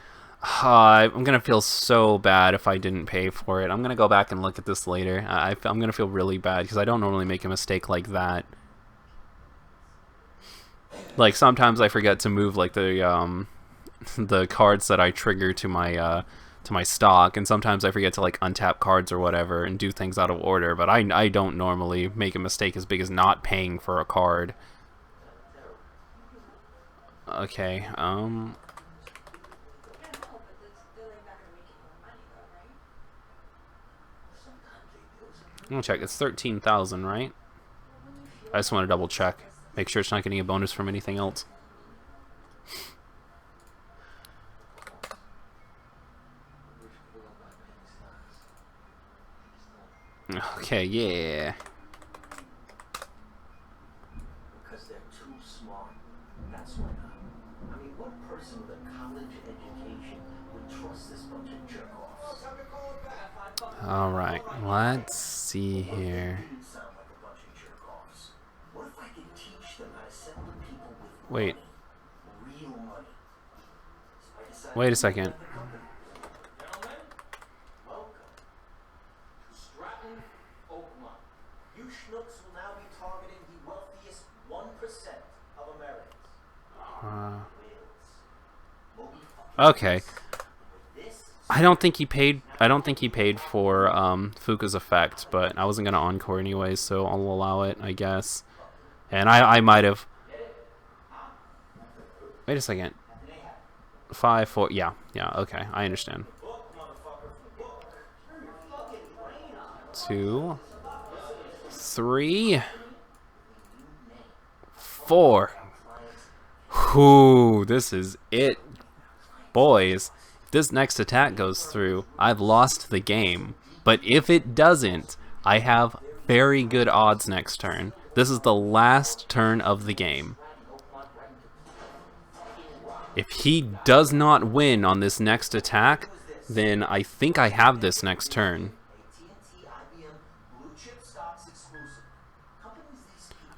S1: I'm gonna feel so bad if I didn't pay for it. I'm gonna go back and look at this later. I'm gonna feel really bad because I don't normally make a mistake like that. Like sometimes I forget to move like the cards that I trigger to my stock, and sometimes I forget to like untap cards or whatever and do things out of order. But I don't normally make a mistake as big as not paying for a card. Okay. I'm gonna check. It's 13,000, right? I just want to double check. Make sure it's not getting a bonus from anything else. Okay, yeah.
S2: Because they're too smart. That's why not. I mean, what person with a college education would trust this bunch of jerk-offs?
S1: Alright, let's see here.
S2: What if I could teach them how to sell to people with
S1: Wait.
S2: money? Real money. So
S1: Wait a second.
S2: Gentlemen, welcome to Stratton Oakmont. You schnooks will now be targeting the wealthiest 1% of Americans.
S1: Okay. I don't think he paid for Fuka's effect, but I wasn't gonna encore anyways, so I'll allow it, I guess. And I might have. Wait a second. 5, 4. Yeah. Okay, I understand. 2, 3, 4. Whoo, this is it, boys. If this next attack goes through, I've lost the game. But if it doesn't, I have very good odds next turn. This is the last turn of the game. If he does not win on this next attack, then I think I have this next turn.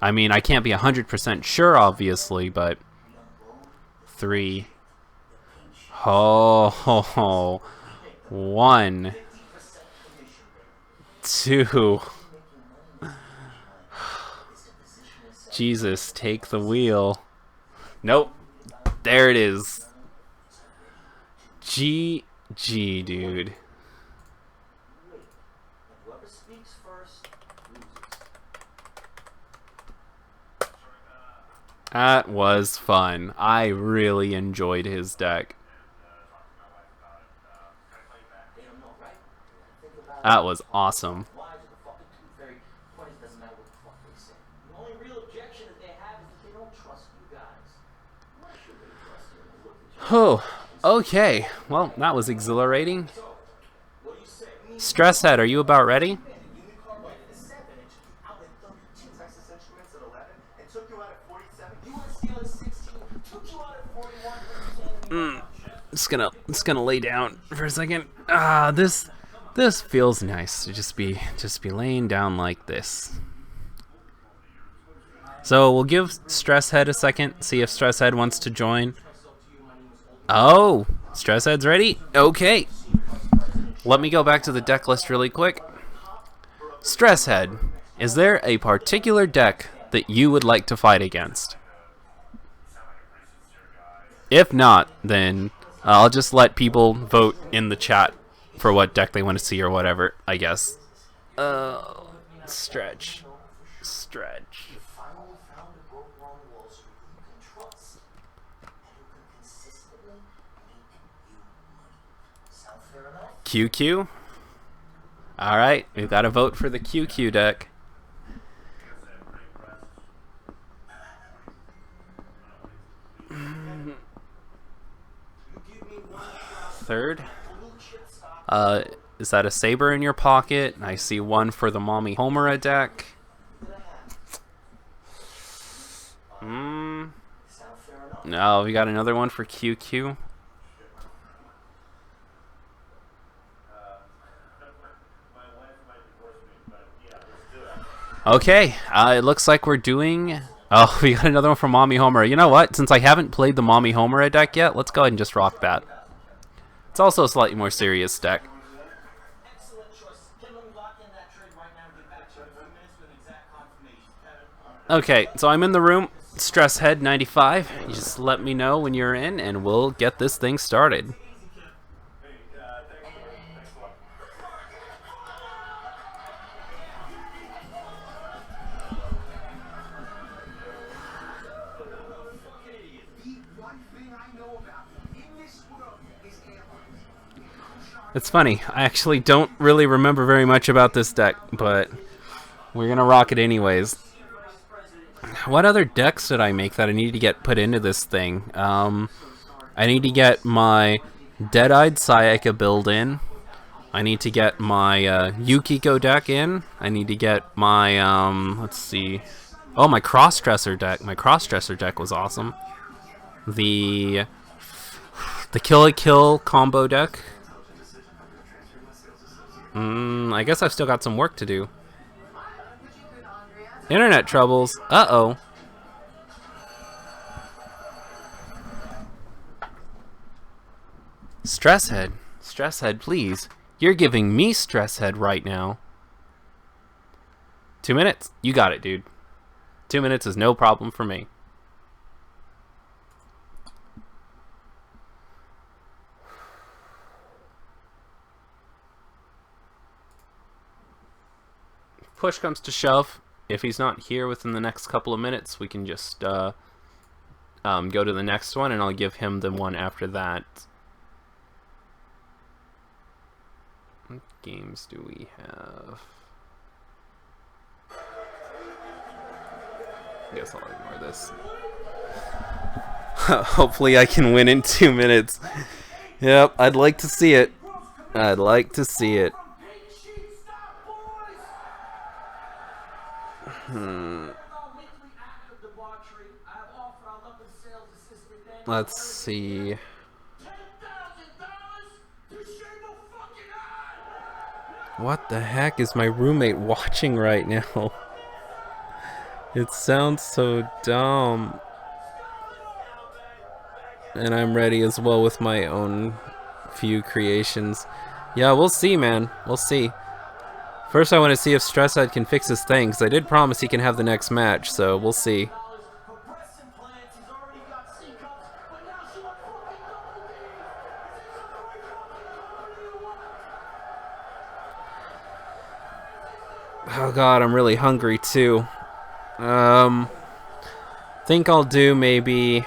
S1: I mean, I can't be 100% sure, obviously, but 3. Oh, 1, 2. Jesus, take the wheel. Nope. There it is. GG, dude. That was fun. I really enjoyed his deck. That was awesome. Oh, okay. Well, that was exhilarating. Stress Head, are you about ready? Just gonna lay down for a second. This feels nice to just be laying down like this. So we'll give Stress Head a second, see if Stress Head wants to join. Oh, Stress Head's ready? Okay. Let me go back to the deck list really quick. Stress Head, is there a particular deck that you would like to fight against? If not, then I'll just let people vote in the chat for what deck they want to see or whatever, I guess. Stretch. QQ? Alright, we've got to vote for the QQ deck. third. Is that a saber in your pocket? I see one for the Mommy Homura deck. No, we got another one for QQ. Okay, it looks like we're doing... Oh, we got another one from Mommy Homura. You know what? Since I haven't played the Mommy Homura deck yet, let's go ahead and just rock that. It's also a slightly more serious deck. Okay, so I'm in the room. Stresshead 95. You just let me know when you're in, and we'll get this thing started. It's funny, I actually don't really remember very much about this deck, but we're gonna rock it anyways. What other decks did I make that I need to get put into this thing? I need to get my Dead-Eyed Sayaka build in. I need to get my Yukiko deck in. I need to get my, let's see. Oh, my Crossdresser deck. My Crossdresser deck was awesome. The Kill-a-Kill combo deck. I guess I've still got some work to do. Internet troubles. Uh-oh. Stresshead. Stresshead, please. You're giving me Stresshead right now. 2 minutes? You got it, dude. 2 minutes is no problem for me. Push comes to shove. If he's not here within the next couple of minutes, we can just go to the next one, and I'll give him the one after that. What games do we have? I guess I'll ignore this. Hopefully I can win in 2 minutes. Yep, I'd like to see it. I'd like to see it. Let's see. What the heck is my roommate watching right now? It sounds so dumb. And I'm ready as well with my own few creations. Yeah, we'll see, man. We'll see. First, I want to see if Stresshead can fix his thing, because I did promise he can have the next match, so we'll see. Oh god, I'm really hungry too. Think I'll do maybe...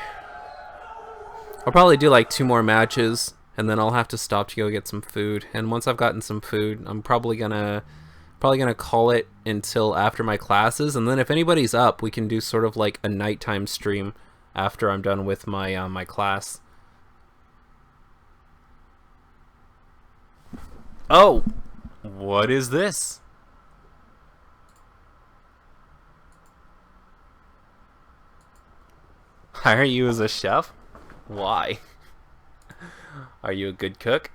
S1: I'll probably do like 2 more matches, and then I'll have to stop to go get some food. And once I've gotten some food, I'm probably gonna call it until after my classes, and then if anybody's up, we can do sort of like a nighttime stream after I'm done with my my class. Oh, what is this? Hire you as a chef? Why? Are you a good cook?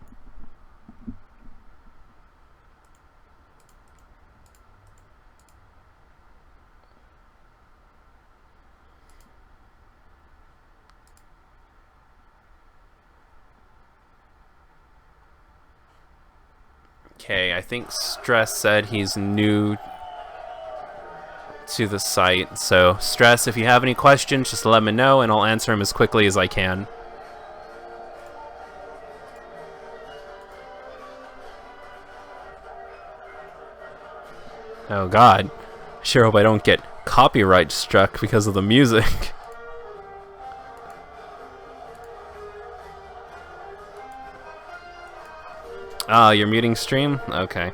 S1: Okay, I think Stress said he's new to the site. So, Stress, if you have any questions, just let me know and I'll answer them as quickly as I can. Oh god. Sure hope I don't get copyright struck because of the music. Ah, you're muting stream? Okay.